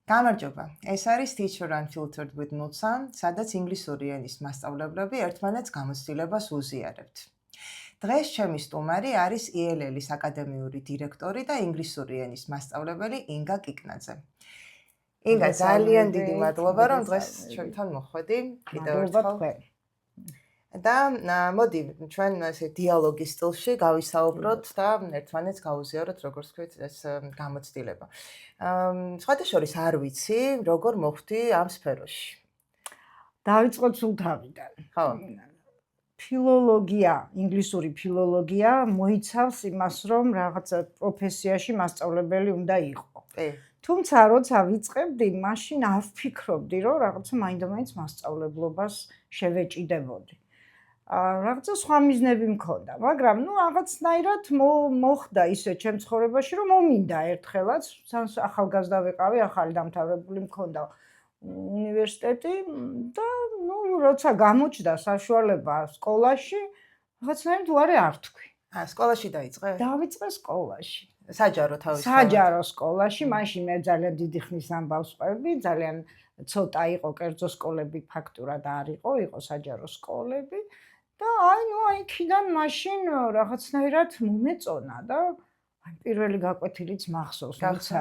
გამარჯობა. ეს არის Teacher Unfiltered with Nutsan, სადაც ინგლისური ენის მასწავლებლები ერთმანეთს გამოცდილებას უზიარებთ. დღეს ჩემი სტუმარი არის ILL-ის აკადემიური დირექტორი და ინგლისური ენის მასწავლებელი ინგა კიკნაძე. ინგა, ძალიან დიდი მადლობა, რომ დღეს ჩვენთან მოხვედი. კიდევ ერთხელ. და მოდი ჩვენ ესე დიალოგის სტილში გავისაუბროთ და ერთმანეთს გავუზიაროთ, როგორც ვთქვით, ეს გამოცდილება. სხვადასხვა არ ვიცი, როგორ მოხვდი ამ სფეროში. დავიწყოთ სულ თავიდან. ხო. ფილოლოგია, ინგლისური ფილოლოგია მოიცავს იმას, რომ რაღაცა პროფესიაში მასწავლებელი უნდა იყო. თუმცა როცა ვიწყებდი, მაშინ არ ვფიქრობდი, რომ რაღაცა მაინდა-მაინც მასწავლებლობას შევეჭიდებოდი. რაღაცა სხვა მიზნები მქონდა, მაგრამ რაღაცნაირად მოხდა ისე ჩემ ცხოვრებაში, რომ მომინდა ერთხელაც, ახალგაზრდა ვიყავი, ახალი დამთავრებული მქონდა უნივერსიტეტი და როცა გამოჩნდა საშუალება სკოლაში, რაღაცნაირად უარი არ თქვი. სკოლაში დაიწყე? დავიწყე სკოლაში. საჯარო თავისთავად. საჯარო სკოლაში, მაშინ მე ძალიან დიდი ხნის ამბავს ყვები, ძალიან ცოტა იყო კერძო სკოლები, ფაქტურად არ იყო საჯარო სკოლები. და იქიდან მაშინ რაღაცნაირად მომეწონა და პირველი გაკვეთილიც მახსოვს, თუმცა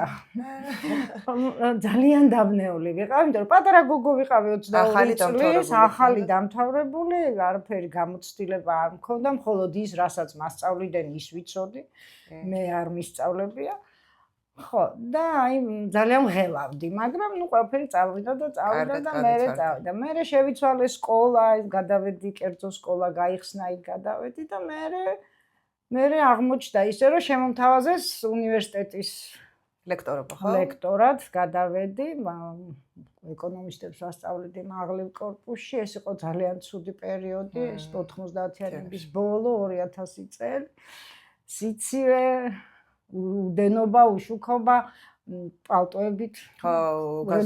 ძალიან დაბნეული ვიყავ, იმიტომ რომ პატარა გოგო ვიყავი 22 წლის, ახალი დამთავრებული, არაფერი გამოცდილება არ მქონდა, მხოლოდ ის, რასაც მასწავლიდან ის ვიცოდი, მე არ მისწავლებია. ხო, და ძალიან ვღელავდი, მაგრამ ყველაფერი წავიდა და მე შევიცვალე სკოლა, გადავედი კერძო სკოლა, გაიხსნა იქ გადავედი და მე აღმოჩნდა ისე, რომ შემომთავაზეს უნივერსიტეტის ლექტორობა, ხო? ლექტორად გადავედი, ეკონომისტებს ვასწავლედი მაღლივ კორპუსში, ეს იყო ძალიან ცუდი პერიოდი, 90-იანების ბოლო, 2000 წელი. სიცივე უდენობა, უშუქობა, პალტოებით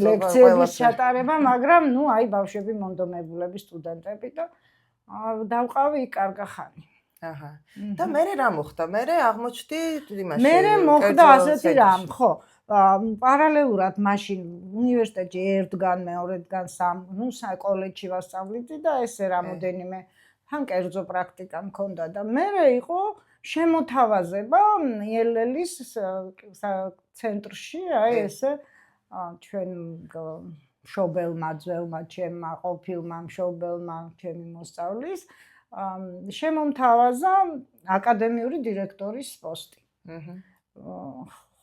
ლექციების ჩატარება, მაგრამ ბავშვები მონდომებულები სტუდენტები და დავყავი იქ კარგა ხანი. და მერე რა მოხდა? მერე აღმოჩნდი იმაში. მერე მოხდა ასეთი რამ, ხო. პარალელურად მაშინ უნივერსიტეტში ერთგან, მეორედგან, კოლეჯში ვასწავლედი და ესე რამოდენიმე თან კერძო პრაქტიკა მქონდა და მერე იყო შემოთავაზება ILL-ის ცენტრში, ესე ჩვენ მშობელმა, ძველმა, ჩემმა, ყოფილმა მშობელმა, ჩემი მოსწავლის შემომთავაზა აკადემიური დირექტორის პოსტი.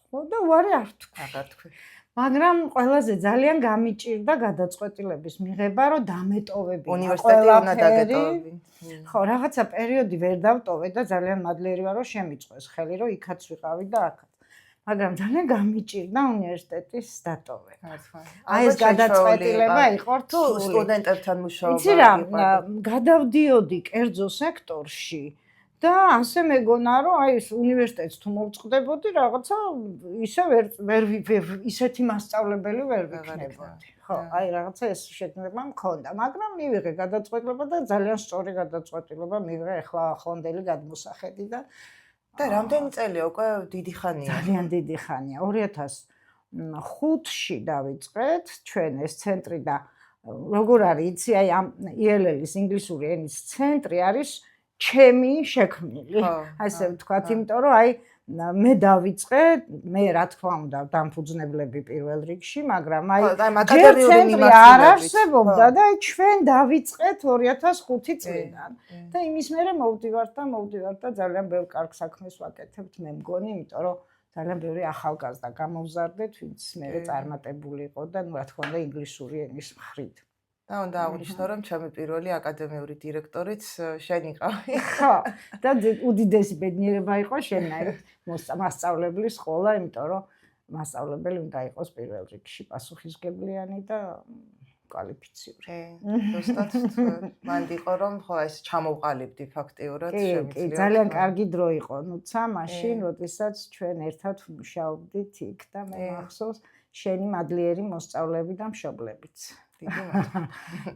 ხო და უარი არ თქვი. მაგრამ ყველაზე ძალიან გამიჭირდა გადაწყვეტილების მიღება, რომ დამეტოვებინა უნივერსიტეტი უნდა დაგეტოვებინა. ხო, რაღაცა პერიოდი ვერ დავტოვე და ძალიან მადლიერი ვარ, რომ შემიწყვეს ხელი, რომ იქაც ვიყავი და აქაც. მაგრამ ძალიან გამიჭირდა უნივერსიტეტის დატოვება. ეს გადაწყვეტილება იყო თუ სტუდენტებთან მუშაობა. იცი რა, გადავდიოდი კერძო სექტორში და ასე მეგონა, რომ ეს უნივერსიტეტს თუ მოვწყდებოდი, რაღაცა ისე ისეთი მასწავლებელი ვერ ვიქნებოდი. ხო, რაღაცა ეს შეგნება მქონდა, მაგრამ მივიღე გადაწყვეტილება და ძალიან სწორი გადაწყვეტილება მივიღე ახლა ახლანდელი გადმოსახედი და რამდენი წელია უკვე დიდი ხანია? ძალიან დიდი ხანია. 2005-ში დავიწყეთ ჩვენ ეს ცენტრი და როგორ არის, იცი, ამ ILL-ის ინგლისური ენის ცენტრი არის ჩემი შექმნილი. ასე ვთქვათ, იმიტომ რომ მე დავიწყე, მე რა თქმა უნდა დამფუძნებლები პირველ რიგში, მაგრამ აკადემიური არ არსებობდა და ჩვენ დავიწყეთ 2005 წლიდან. და იმის მერე მოვდივართ და ძალიან ბევრ კარგ საქმეს ვაკეთებთ, მე მგონი, იმიტომ რომ ძალიან ბევრი ახალგაზრდა გამოვზარდეთ, ვინც მერე წარმატებული იყო და რა თქმა უნდა ინგლისური ენის მხრით. და უნდა აღვნიშნო, რომ ჩემი პირველი აკადემიური დირექტორიც შენ იყავი. ხო, და უდიდესი ბედნიერება იყო შენაირ მასწავლებლის ყოლა, იმიტომ რომ მასწავლებელი უნდა იყოს პირველ რიგში პასუხისმგებლიანი და კვალიფიციური. ზუსტად მანდ იყო რომ ხო ეს ჩამოვყალიბდი ფაქტიურად შემიძლია. ძალიან კარგი დრო იყო, ნუცა მაშინ, როდესაც ჩვენ ერთად მუშაობდით იქ და მე მახსოვს შენი მადლიერი მოსწავლეები და მშობლებიც.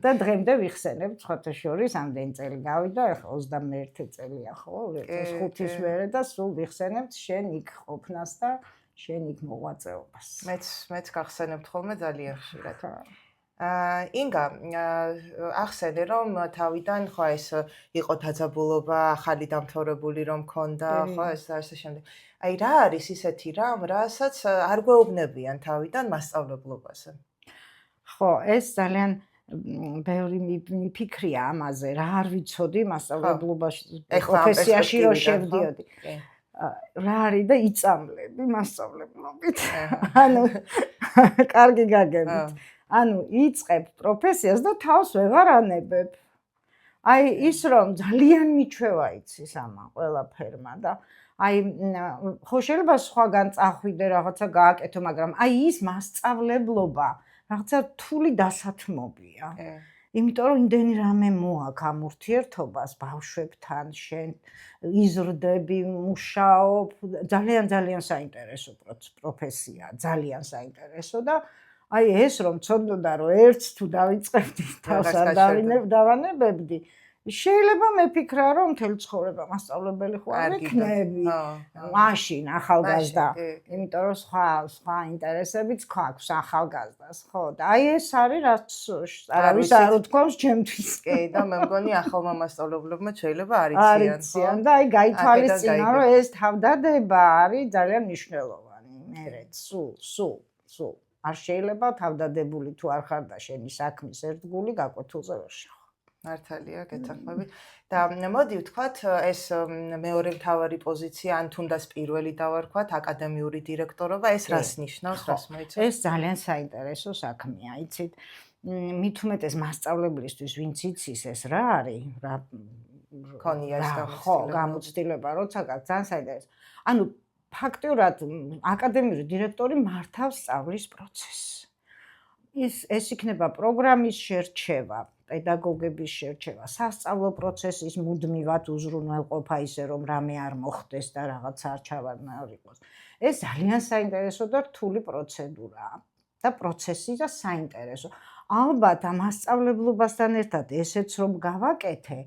და დღემდე ვიხსენებ სხვათა შორის ამდენი წელი გავიდა, ახლა 21 წელია ხო, 2005-ის მერე და სულ ვიხსენებთ შენ იქ ყოფნას და შენ იქ მოღვაწეობას. მეც გახსენებთ ხოლმე ძალიან ხშირად. ინგა, ახსენე რომ თავიდან ხო ეს იყო დაძაბულობა, ახალი დამთავრებული რომ მქონდა, ხო ეს და ასე შემდეგ. აი რა არის ისეთი რამ, რასაც არ გვეუბნებიან თავიდან მასწავლებლობაზე? ხო, ეს ძალიან ბევრი მიფიქრია ამაზე, რა არ ვიცოდი მასწავლებლობაში, პროფესიაში რომ შევდიოდი. რა არის და იწამლები მასწავლებლობით. ანუ კარგი გაგებით. ანუ იწყებ პროფესიას და თავს ვეღარ ანებებ. აი ის რომ ძალიან მიჩვევა იცის ამა ყველაფერმა და აი ხო შეიძლება სხვაგან წახვიდე რაღაცა გააკეთო, მაგრამ აი ის მასწავლებლობა რაღაცა რთული დასათმობია. იმიტომ რომ იმდენი რამე მოაქვს ამ ურთიერთობას ბავშვებთან, შენ იზრდები, მუშაობ, ძალიან საინტერესო პროფესია, ძალიან საინტერესო და აი ეს რომ ცოდნოდა რომ ერთს თუ დავიწყებდი თავს არ დავანებებდი, შეიძლება მეფიქრა რომ მთელი ცხოვრება მასწავლებელი ხო არ იქნები. მაშინ ახალგაზრდა, იმიტომ რომ სხვა ინტერესებიც გვაქვს ახალგაზრდას, ხო და აი ეს არის რაც არავის არ უთქვამს ჩემთვის. კი და მე მგონი ახალმა მასწავლებლებმა შეიძლება არიციან და აი გაითვალისწინა რომ ეს თავდადება არის ძალიან მნიშვნელოვანი. მერე სულ არ შეიძლება თავდადებული თუ არ ხარ და შენი საქმის ერთგული გაკვეთილზე ვერ შეხო. მართალია, გეთანხმები. და მოდი ვთქვათ, ეს მეორე მთავარი პოზიცია, ან თუნდაც პირველი დავარქვათ, აკადემიური დირექტორობა, ეს რას ნიშნავს, რას მოიცავს? ეს ძალიან საინტერესო საქმეა, იცით? მით უმეტეს მასწავლებლისთვის, ვინც იცის ეს რა არის, რა ქონია ეს გამოცდილება, როცა გაქვს ძალიან საინტერესო. ანუ ფაქტურად აკადემიური დირექტორი მართავს სწავლის პროცესს. ეს იქნება პროგრამის შერჩევა, პედაგოგების შერჩევა, სასწავლო პროცესის მუდმივად უზრუნველყოფა ისე რომ რამე არ მოხდეს და რაღაცა არ ჩავარნაიყოს. ეს ძალიან საინტერესო და რთული პროცედურაა და პროცესი და საინტერესო. ალბათ ამ მასწავლებლობასთან ერთად ესეც რომ გავაკეთე,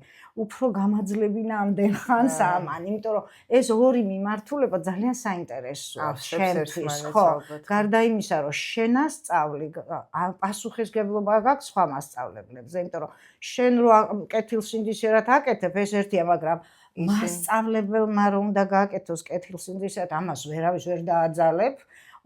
უფრო გამაძლებინა ამდენ ხანს ამან, იმიტომ რომ ეს ორი მიმართულება ძალიან საინტერესოა ჩემთვის, ხო. გარდა იმისა, რომ შენასწავლი, პასუხისგებლობა გაქვს სხვა მასწავლებლებზე, იმიტომ რომ შენ რო კეთილსინდისერად აკეთებ, ეს ერთია, მაგრამ მასწავლებელმა რომ უნდა გააკეთოს კეთილსინდისერად, ამას ვერავის ვერ დააძალებ.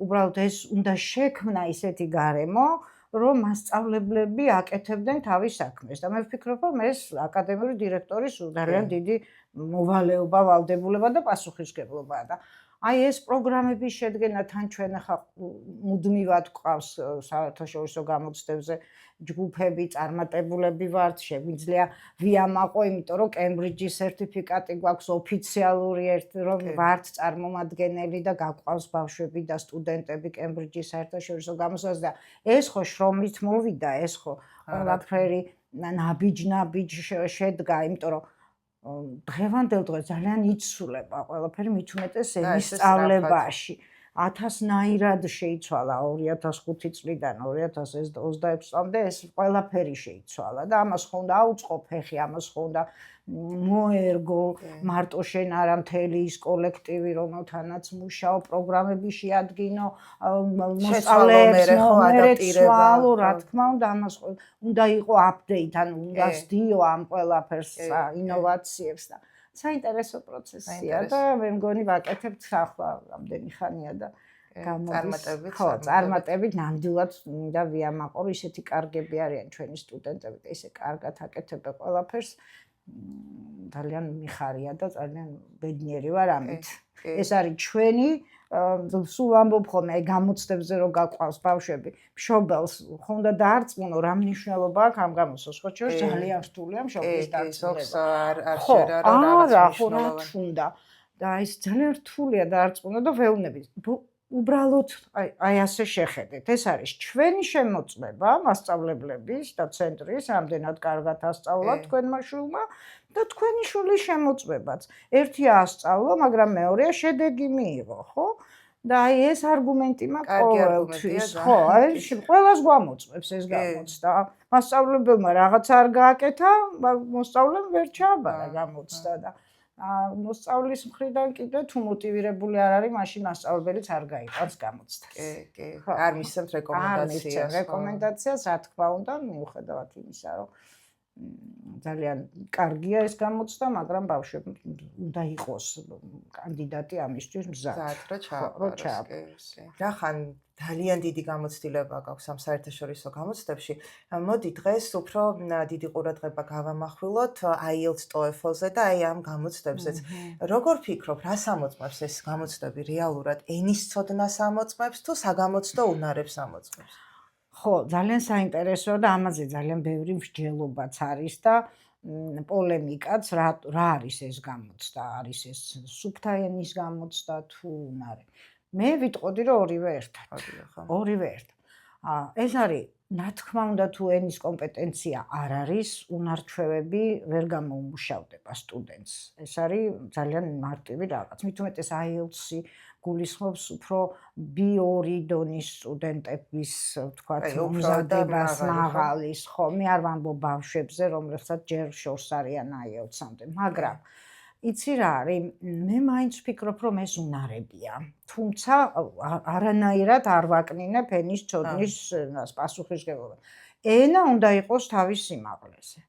უბრალოდ ეს უნდა შექმნა ისეთი გარემო, რომ მასწავლებლები აკეთებდნენ თავის საქმეს და მე ვფიქრობ, რომ ეს აკადემიური დირექტორის ძალიან დიდი მოვალეობა, ვალდებულება და პასუხისგებლობაა და აი ეს პროგრამების შედგენა თან ჩვენ ახლა მუდმივად გვყავს საერთაშორისო გამოცდებზე ჯგუფები, წარმატებულები ვართ, შეგვიძლია ვიამაყო, იმიტომ რომ კემბრიჯის სერტიფიკატი გვაქვს ოფიციალური, რომ ვართ წარმომადგენელი და გაგვყავს ბავშვები და სტუდენტები კემბრიჯის საერთაშორისო გამოცდაზე და ეს ხო შრომით მოვიდა, ეს ხო ყველაფერი ნაბიჯ შედგა, იმიტომ რომ დღევანდელ დღეს ძალიან იცვლება ყველაფერი მით უმეტეს ენის სწავლებაში. 1000-ნაირად შეიცვალა 2005 წლიდან 2026 წლამდე ეს ყველაფერი შეიცვალა და ამას ხო უნდა აუწყო ფეხი, ამას ხო უნდა მოერგო მარტო შენ არა მთელი ის კოლექტივი რომელთანაც მუშაო, პროგრამები შეადგინო, მოსწავლეებს ადაპტირება, რა თქმა უნდა ამას უნდა იყო აპდეიტ, ანუ უნდა სდიო ამ ყველაფერს ინოვაციებს და საინტერესო პროცესია და მე მგონი ვაკეთებთ ახლა რამდენი ხანია და წარმატებით ნამდვილად მინდა ვიამაყო, ისეთი კარგები არიან ჩვენი სტუდენტები და ისე კარგად აკეთებენ ყველაფერს. ძალიან მიხარია და ძალიან ბედნიერი ვარ ამით. ეს არის ჩვენი სულ ამბობ ხოლმე გამოცდებზე რომ გაყვავს ბავშვები, მშობელს ხო უნდა დაარწმუნო რა მნიშვნელობა აქვს ამ გამოცდას, ხო ძალიან რთულია მშობლის დარწმუნება. ხო რა თქმა და ეს ძალიან რთულია დაარწმუნო და ვეუბნები. უბრალოდ აი ასე შეხედეთ, ეს არის ჩვენი შემოწმება მასწავლებლების და ცენტრის, რამდენად კარგად ასწავლა თქვენმა შვილმა და თქვენი შვილის შემოწმებაც. ერთია ასწავლა, მაგრამ მეორეა შედეგი მიიღო, ხო? და აი ეს არგუმენტი მაქვს ყოველთვის, ხო, აი ყველას გვამოწმებს ეს გამოცდა. მასწავლებელმა რაღაც არ გააკეთა, მოსწავლემ ვერ ჩააბარა გამოცდა და მოსწავლის მხრიდან კიდე თუ მოტივირებული არ არის, მაშინ მასწავლებელიც არ გაიყვანს გამოცდას. კი. არ მისცემთ რეკომენდაციას. რეკომენდაციას, რა თქმა უნდა, მიუხედავად იმისა, რომ ძალიან კარგია ეს გამოცდა, მაგრამ ბავშვები უნდა იყოს კანდიდატი ამისთვის მზად. რო ჩააბაროს. რახან ძალიან დიდი გამოცდილება გაქვს ამ საერთაშორისო გამოცდებში. მოდი დღეს უფრო დიდი ყურადღება გავამახვილოთ IELTS TOEFL-ზე და აი ამ გამოცდებზეც. როგორ ფიქრობ, რას ამოწმებს ეს გამოცდები რეალურად? ენის ცოდნას ამოწმებს თუ საგამოცდო უნარებს ამოწმებს? ხო, ძალიან საინტერესოა და ამაზე ძალიან ბევრი მსჯელობაც არის და პოლემიკაც, რა არის ეს გამოცდა, არის ეს სუფთა ენის გამოცდა თუ უნარი. მე ვიტყოდი, რომ ორივე ერთად. ორივე ერთად. ეს არის, რა თქმა უნდა, თუ ენის კომპეტენცია არ არის, უნარ-ჩვევები ვერ გამოუმუშავდება სტუდენტს. ეს არის ძალიან მარტივი რაღაც. მით უმეტეს IELTS-ი გულისხმობს უფრო B2 დონის სტუდენტების, ვთქვათ, მომზადებას მაღალის, ხო, მე არ ვამბობ ბავშვებზე, რომლებსაც ჯერ შორს არიან IELTS-ამდე, მაგრამ იცი რა არის, მე მაინც ვფიქრობ, რომ ეს უნარებია. თუმცა არანაირად არ ვაკნინებ ენის ცოდნის პასუხისმგებლობას. ენა უნდა იყოს თავის სიმაღლეზე.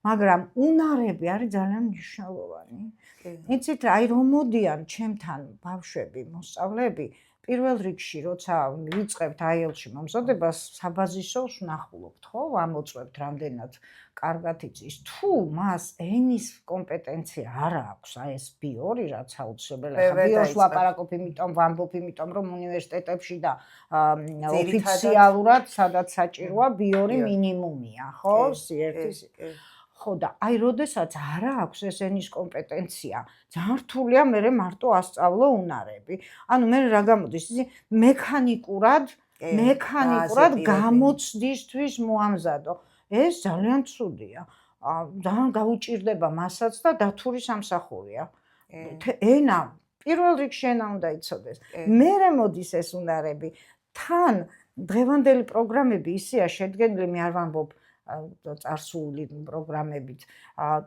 მაგრამ უნარები არის ძალიან მნიშვნელოვანი. იცით რა, აი რომ მოდიან ჩემთან ბავშვები, მოსწავლეები, პირველ რიგში, როცა ვიწყებთ IELTS-ში მომზადებას, საბაზისოს ვნახულობთ, ხო, ვამოწმებთ რამდენად კარგად იცის. თუ მას ენის კომპეტენცია არ აქვს, აი ეს B2, რაც აუცილებელია. B2-ს ვაპარაკობ, იმიტომ ვამბობ, იმიტომ რომ უნივერსიტეტებში და ოფიციალურად, სადაც საჭიროა B2 მინიმუმია, ხო, C1-ის. ხო და აი როდესაც არ აქვს ეს ენის კომპეტენცია, ძალიან რთულია მე მარტო ასწავლო უნარები. ანუ მე რა გამოდის, მექანიკურად გამოცდისთვის მოამზადო. ეს ძალიან ცუდია. ძალიან გაუჭირდება მასაც და დათური სამსახურია. ენა, პირველ რიგში ენა უნდა იცოდეს. მერე მოდის ეს უნარები. თან დღევანდელი პროგრამები ისეა შედგენილი, მე არ ვამბობ წარსული პროგრამებით.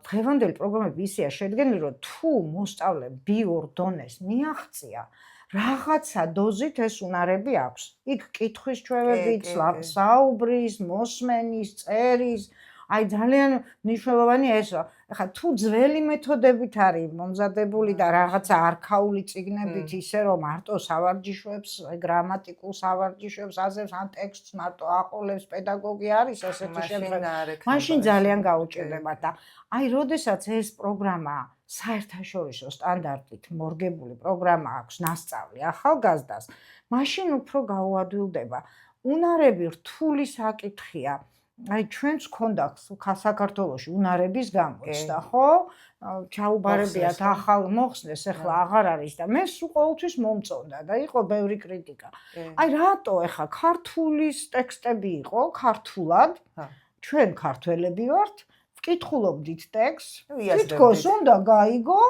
დღევანდელი პროგრამები ისეა შედგენილი, რომ თუ მოსწავლემ B2 დონეს მიაღწია, რაღაცა დოზით ეს უნარები აქვს. იქ კითხვის ჩვევებით, საუბრის, მოსმენის, წერის, აი ძალიან მნიშვნელოვანი ესაა. ეხლა თუ ძველი მეთოდებით არის მომზადებული და რაღაცა არქაული წიგნებით ისე რომ მარტო სავარჯიშოებს, გრამატიკულ სავარჯიშოებს აზრებს, ან ტექსტს მარტო აყოლებს, პედაგოგი არის ასეთი შემთხვევა. მაშინ ძალიან გაუჭირდება და აი როდესაც ეს პროგრამა საერთაშორისო სტანდარტით მორგებული პროგრამა აქვს ნასწავლი ახალგაზრდას, მაშინ უფრო გაუადვილდება. უნარები რთული საკითხია. აი ჩვენც გქონდა საქართველოში უნარების გამოცდა, ხო? ჩაუბარებიათ ახალ მოხსნეს, ახლა აღარ არის და მე სულ ყოველთვის მომწონდა და იყო ბევრი კრიტიკა. აი რატო ახლა ქართულის ტექსტები იყო ქართულად? ჩვენ ქართველები ვართ, ვკითხულობდით ტექსტს, თითქოს უნდა გაიგო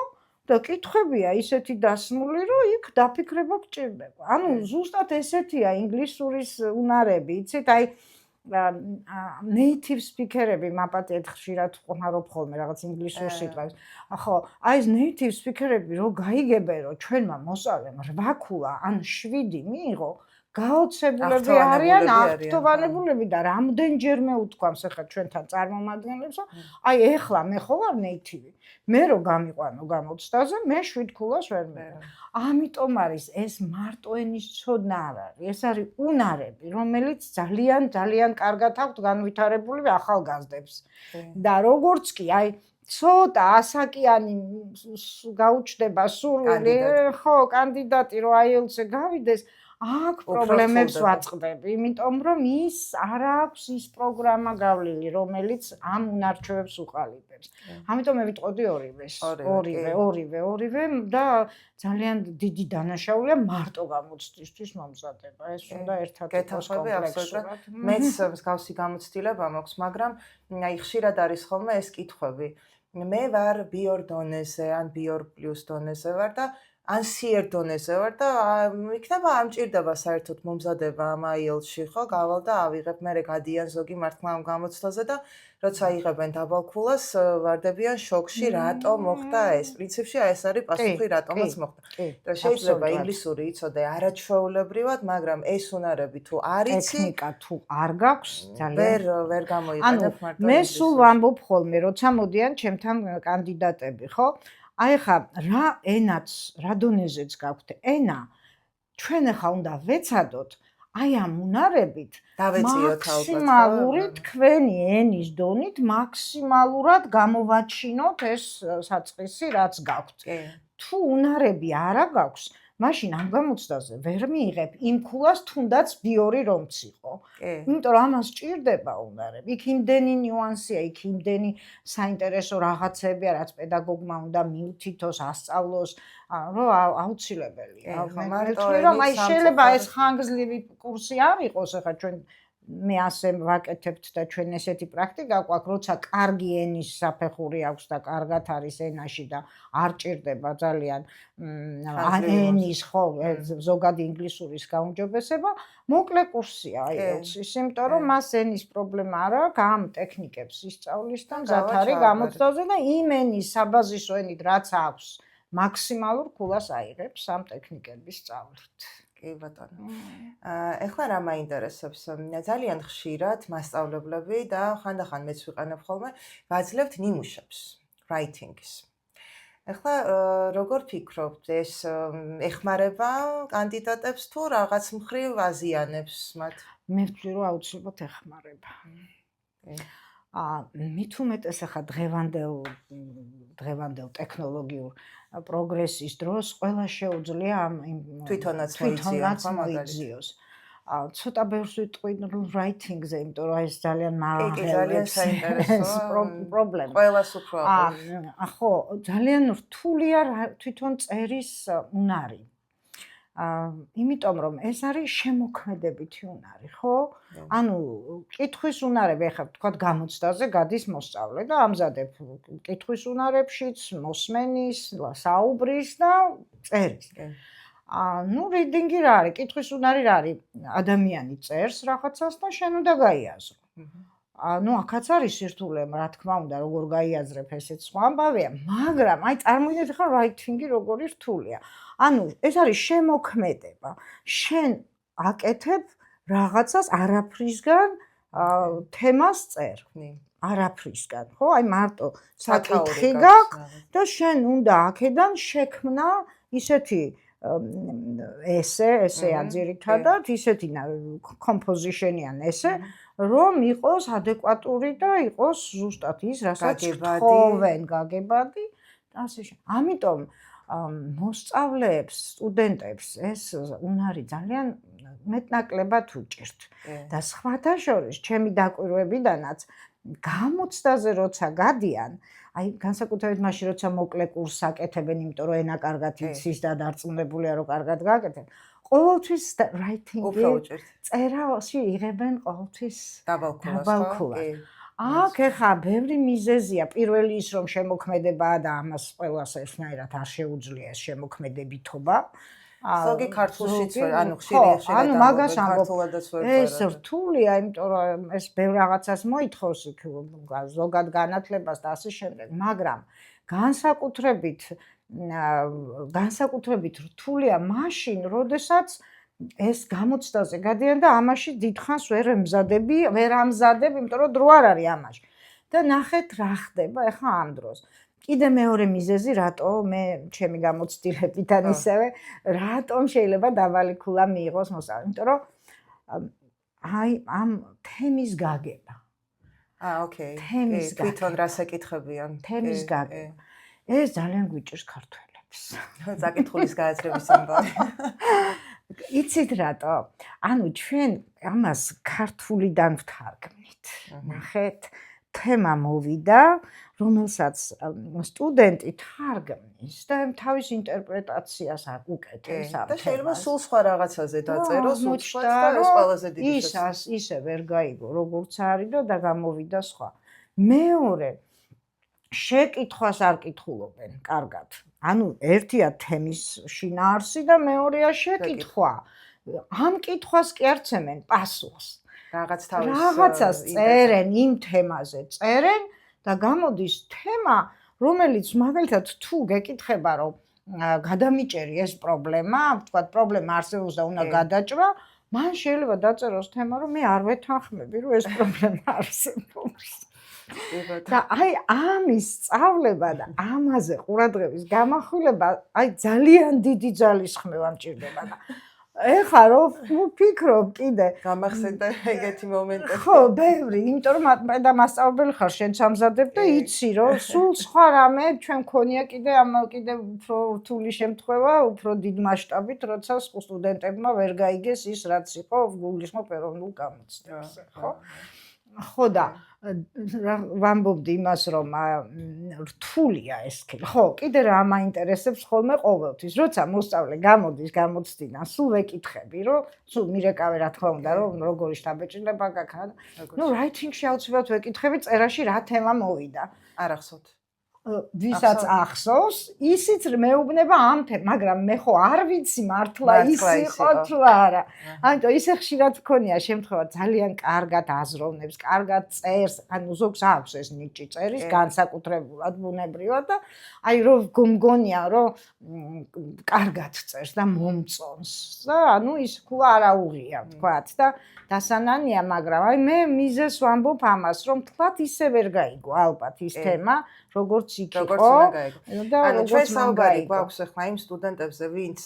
და კითხვებია ისეთი დასმული, რომ იქ დაფიქრება გჭირდება. ანუ ზუსტად ესეთია ინგლისურის უნარები, იცით, აი native speaker-ები მაპატიეთ ხშირად ვყმარობ ხოლმე რაღაც ინგლისურ სიტყვებს. ხო, აი ეს native speaker-ები რო გაიგებენ, რომ ჩვენმა მოსწავლემ 8 ქულა ან 7 მიიღო, გაოცებულები არიან, აღფრთოვანებულები და რამდენჯერმე უთქვამს ახლა ჩვენთან წარმომადგენლებს, რომ აი ეხლა მე ხო ვარ native. მე რო გამიყვანო გამოცდაზე, მე 7 ქულას ვერ მივიღებ. ამიტომ არის ეს მარტო ენის ცოდნა არ არის. ეს არის უნარები, რომელიც ძალიან კარგად აქვთ განვითარებული ახალგაზრდებს. და როგორც კი აი ცოტა ასაკიანი გაუჩნდება სურვილი, ხო, კანდიდატი რო IELTS-ზე გავიდეს, აქ პრობლემებს ვაწყდები, იმიტომ რომ ის არ აქვს ის პროგრამა გავლილი, რომელიც ამ უნარ-ჩვევებს უყალიბებს. ამიტომ მე ვიტყოდი ორივეს, ორივე და ძალიან დიდი დანაშაულია მარტო გამოცდისთვის მომზადება. ეს უნდა ერთად იყოს კომპლექსურად. მეც მსგავსი გამოცდილება მაქვს, მაგრამ აი ხშირად არის ხოლმე ეს კითხვები. მე ვარ B2 დონეზე ან B2+ დონეზე ვარ და ან სიერ დონეზე ვარ და იქნება არ მჭირდება საერთოდ მომზადება ამ IELTS-ში, ხო? გავალ და ავიღებ, მერე გადიან ზოგი მართლა ამ გამოცდაზე და როცა იღებენ დაბალ ქულას, ვარდებიან შოკში, რატო მოხდა ეს. პრინციპში ეს არის პასუხი, რატომაც მოხდა. და შეიძლება ინგლისური იცოდე არაჩვეულებრივად, მაგრამ ეს უნარები თუ არ იცი, ტექნიკა თუ არ გაქვს, ძალიან ვერ გამოიყენებ მარტო. მე სულ ვამბობ ხოლმე, როცა მოდიან ჩემთან კანდიდატები, ხო? აი ხა რა ენაც, რა დონეზეც გაქვთ ენა, ჩვენ ახლა უნდა ვეცადოთ აი ამ უნარებით მაქსიმალური თქვენი ენის დონით მაქსიმალურად გამოვაჩინოთ ეს საწყისი რაც გაქვთ. თუ უნარები არა გაქვს, მაშინ ამ გამოცდაზე ვერ მიიღებ იმ ქულას თუნდაც B2 რომც იყო. იმიტომ რომ ამას ჭირდება უნარები. იქ იმდენი ნიუანსია, იქ იმდენი საინტერესო რაღაცებია, რაც პედაგოგმა უნდა მიუთითოს, ასწავლოს, რომ აუცილებელია. რომ აი შეიძლება ეს ხანგრძლივი კურსი არ იყოს, ახლა ჩვენ მე ასე ვაკეთებთ და ჩვენ ესეთი პრაქტიკა გვაქვს, როცა კარგი ენის საფეხური აქვს და კარგად არის ენაში და არ ჭირდება ძალიან ენის ხო ზოგადი ინგლისურის გაუმჯობესება, მოკლე კურსია IELTS-ის, იმიტომ რომ მას ენის პრობლემა არ აქვს, ამ ტექნიკებს ისწავლის და მზად არის გამოცდაზე და იმ ენის საბაზისო ენით რაც აქვს, მაქსიმალურ ქულას აიღებს ამ ტექნიკების სწავლით. კი ბატონო. ეხლა რა მაინტერესებს, ძალიან ხშირად მასწავლებლები და ხანდახან მეც ვიყენებ ხოლმე, ვაძლევთ ნიმუშებს, writing-ის. ეხლა როგორ ფიქრობთ, ეს ეხმარება კანდიდატებს თუ რაღაც მხრივ აზიანებს მათ? მე ვთვლი, რომ აუცილებლად ეხმარება. მით უმეტეს ახლა დღევანდელ ტექნოლოგიურ პროგრესის დროს ყველა შეუძლია თვითონაც მოიძიოს. ცოტა ბევრს ვიტყვი writing-ზე, იმიტომ რომ ეს ძალიან ძალიან საინტერესო პრობლემა. ყველას უფრო ხო, ძალიან რთულია თვითონ წერის უნარი. იმიტომ რომ ეს არის შემოქმედებითი უნარი, ხო? ანუ კითხვის უნარები, ახლა თქვა გამოცდაზე გადის მოსწავლე და ამზადებ კითხვის უნარებშიც, მოსმენის, საუბრის და წერის. ნუ reading-ი რა არის? კითხვის უნარი რა არის? ადამიანი წერს რაღაცას და შენ უნდა გაიაზრო. ნუ აქაც არის სირთულე, რა თქმა უნდა, როგორ გაიაზრებ, ესეც სხვა ამბავია, მაგრამ აი წარმოიდგინეთ ახლა writing-ი როგორი რთულია. ანუ ეს არის შემოქმედება. შენ აკეთებ რაღაცას არაფრისგან თემას წერ. არაფრისგან, ხო? აი მარტო საკითხი გაქვს და შენ უნდა აქედან შექმნა ისეთი ესეა ძირითადად, ისეთი composition-იან ესე, რომ იყოს ადეკვატური და იყოს ზუსტად ის, რასაც გთხოვენ, გაგებადი და ასე შემდეგ. ამიტომ მოსწავლეებს, სტუდენტებს ეს უნარი ძალიან მეტნაკლებად უჭირთ. და სხვათა შორის, ჩემი დაკვირვებიდანაც გამოცდაზე როცა გადიან, აი განსაკუთრებით მაშინ როცა მოკლე კურსს აკეთებენ, იმიტომ რომ ენა კარგად იცის და დარწმუნებულია რომ კარგად გააკეთებენ. ყოველთვის writing-ი წერაში იღებენ ყოველთვის დაბალ ქულას. აქ ეხა ბევრი მიზეზია. პირველი ის რომ შემოქმედებაა და ამას ყველას ერთნაირად არ შეუძლია ეს შემოქმედებითობა. ზოგი ქართულშიც ანუ ხშირად ანუ მაგას ამბობ. ეს რთულია, იმიტომ რომ ეს ბევრ რაღაცას მოითხოვს ზოგად განათლებას და ასე შემდეგ, მაგრამ განსაკუთრებით რთულია მაშინ, როდესაც ეს გამოცდაზე გადიან და ამაში დიდხანს ვერ ამზადებ, იმიტომ რომ დრო არ არის ამაში. და ნახეთ რა ხდება ახლა ამ დროს. კიდე მეორე მიზეზი, რატო მე ჩემი გამოცდილებიდან ისევე, რატომ შეიძლება დაბალი ქულა მიიღოს მოსწავლემ, იმიტომ რომ აი ამ თემის გაგება. ოკეი. თვითონ რას ეკითხებიან? თემის გაგება. ეს ძალიან გვიჭირს ქართველებს. საკითხulis გააზრების ამბავი. იცით რატო? ანუ ჩვენ ამას ქართულიდან ვთარგმნით. ნახეთ, თემა მოვიდა, რომელსაც სტუდენტი თარგმნის და თავის ინტერპრეტაციას უკეთებს ამ თემას. და შეიძლება სულ სხვა რაღაცაზე დაწეროს, უცბად და ეს ყველაზე დიდი ისე ვერ გაიგო, როგორც არის და გამოვიდა სხვა. მეორე შეკითხვას არ კითხულობენ კარგად. ანუ ერთია თემის შინაარსი და მეორეა შეკითხვა. ამ კითხვას კი არცემენ პასუხს. რაღაცას წერენ იმ თემაზე, წერენ და გამოდის თემა, რომელიც მაგალითად თუ გეკითხება, რომ გადამიჭერი ეს პრობლემა, თქვა პრობლემა არსებობს და უნდა გადაჭრა, მან შეიძლება დაწეროს თემა, რომ მე არ ვეთანხმები, რომ ეს პრობლემა არსებობს. და აი ამის სწავლება და ამაზე ყურადღების გამახვილება აი ძალიან დიდი ძალისხმევა მჭირდება და ეხლა რომ ვფიქრობ კიდე გამახსენდა ეგეთი მომენტები. ხო, ბევრი, იმიტომ რომ მასწავლებელი ხარ, შენ სამზადებ და იცი რომ სულ სხვა რამე ჩვენ მქონია კიდე უფრო რთული შემთხვევა, უფრო დიდ მასშტაბით, როცა სტუდენტებმა ვერ გაიგეს ის რაც იყო გულისხმობ ეროვნულ გამოცდებზე, ხო? ხო და ვამბობდი იმას, რომ რთულია ეს სკილი. ხო, კიდე რა მაინტერესებს ხოლმე ყოველთვის, როცა მოსწავლე გამოდის გამოცდიდან, სულ ვეკითხები, რომ სულ მირეკავე რა თქმა უნდა, რომ როგორი შთაბეჭდილება გაქვს. ნუ writing-ში აუცილებლად ვეკითხები, წერაში რა თემა მოვიდა. არ ახსოვთ. ვისაც ახსოვს, ისიც მეუბნება ამ თემ, მაგრამ მე ხო არ ვიცი მართლა ის იყო თუ არა. ამიტომ ისე ხშირად მქონია შემთხვევა, ძალიან კარგად აზროვნებს, კარგად წერს, ანუ ზოგს აქვს ეს ნიჭი წერის, განსაკუთრებულად ბუნებრივად და აი რომ გონია, რომ კარგად წერს და მომწონს და ანუ ის ხო არაუღია, თქვათ და დასანანია, მაგრამ აი მე მიზეს ვამბობ ამას, რომ თქვათ ისე ვერ გაიგო ალბათ ის თემა, როგორც იქიყო და ანუ ჩვენ საუბარი გვაქვს ახლა იმ სტუდენტებზე, ვინც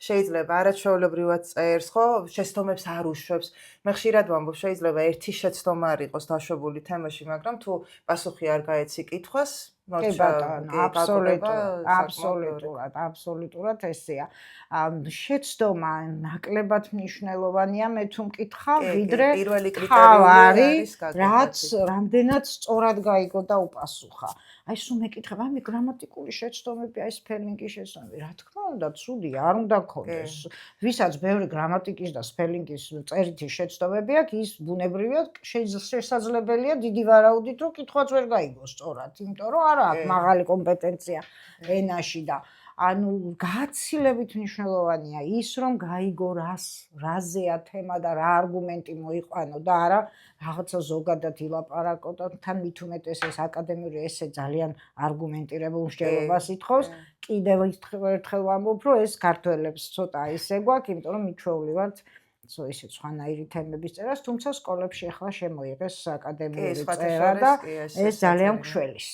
შეიძლება არაჩვეულებრივად წერს, ხო, შეცდომებს არ უშვებს. მე ხშირად ვამბობ, შეიძლება ერთი შეცდომა არ იყოს დაშვებული თემაში, მაგრამ თუ პასუხი არ გაეცი კითხვას, აბსოლუტურად ესეა. შეცდომა ნაკლებად მნიშვნელოვანია, მე თუ მკითხავ, ვიდრე თავარი, რაც რამდენად სწორად გაიგო და უპასუხა. აი სულ მეკითხებ, აი გრამატიკული შეცდომები, აი სპელინგის შეცდომები, რა თქმა უნდა, ცუდია, არ უნდა გქონდეს. ვისაც ბევრი გრამატიკის და სპელინგის წერითი შეცდომები აქვს, ის ბუნებრივია შესაძლებელია დიდი ვარაუდით, რომ კითხვაც ვერ გაიგოს სწორად, იმიტომ რომ არა აქვს მაღალი კომპეტენცია ენაში და ანუ გაცილებით მნიშვნელოვანია ის, რომ გაიგო რაზეა თემა და რა არგუმენტი მოიყვანო და არა რაღაცა ზოგადად ილაპარაკო და თან მით უმეტეს ეს აკადემიური ესე ძალიან არგუმენტირებულ მსჯელობას ითხოვს. კიდევ ერთხელ ვამბობ, რომ ეს ქართველებს ცოტა ისე გვაქვს, იმიტომ რომ მიჩვეული ვართ ისე სხვანაირი თემების წერას, თუმცა სკოლებში ახლა შემოიღეს აკადემიური წერა და ეს ძალიან გვშველის.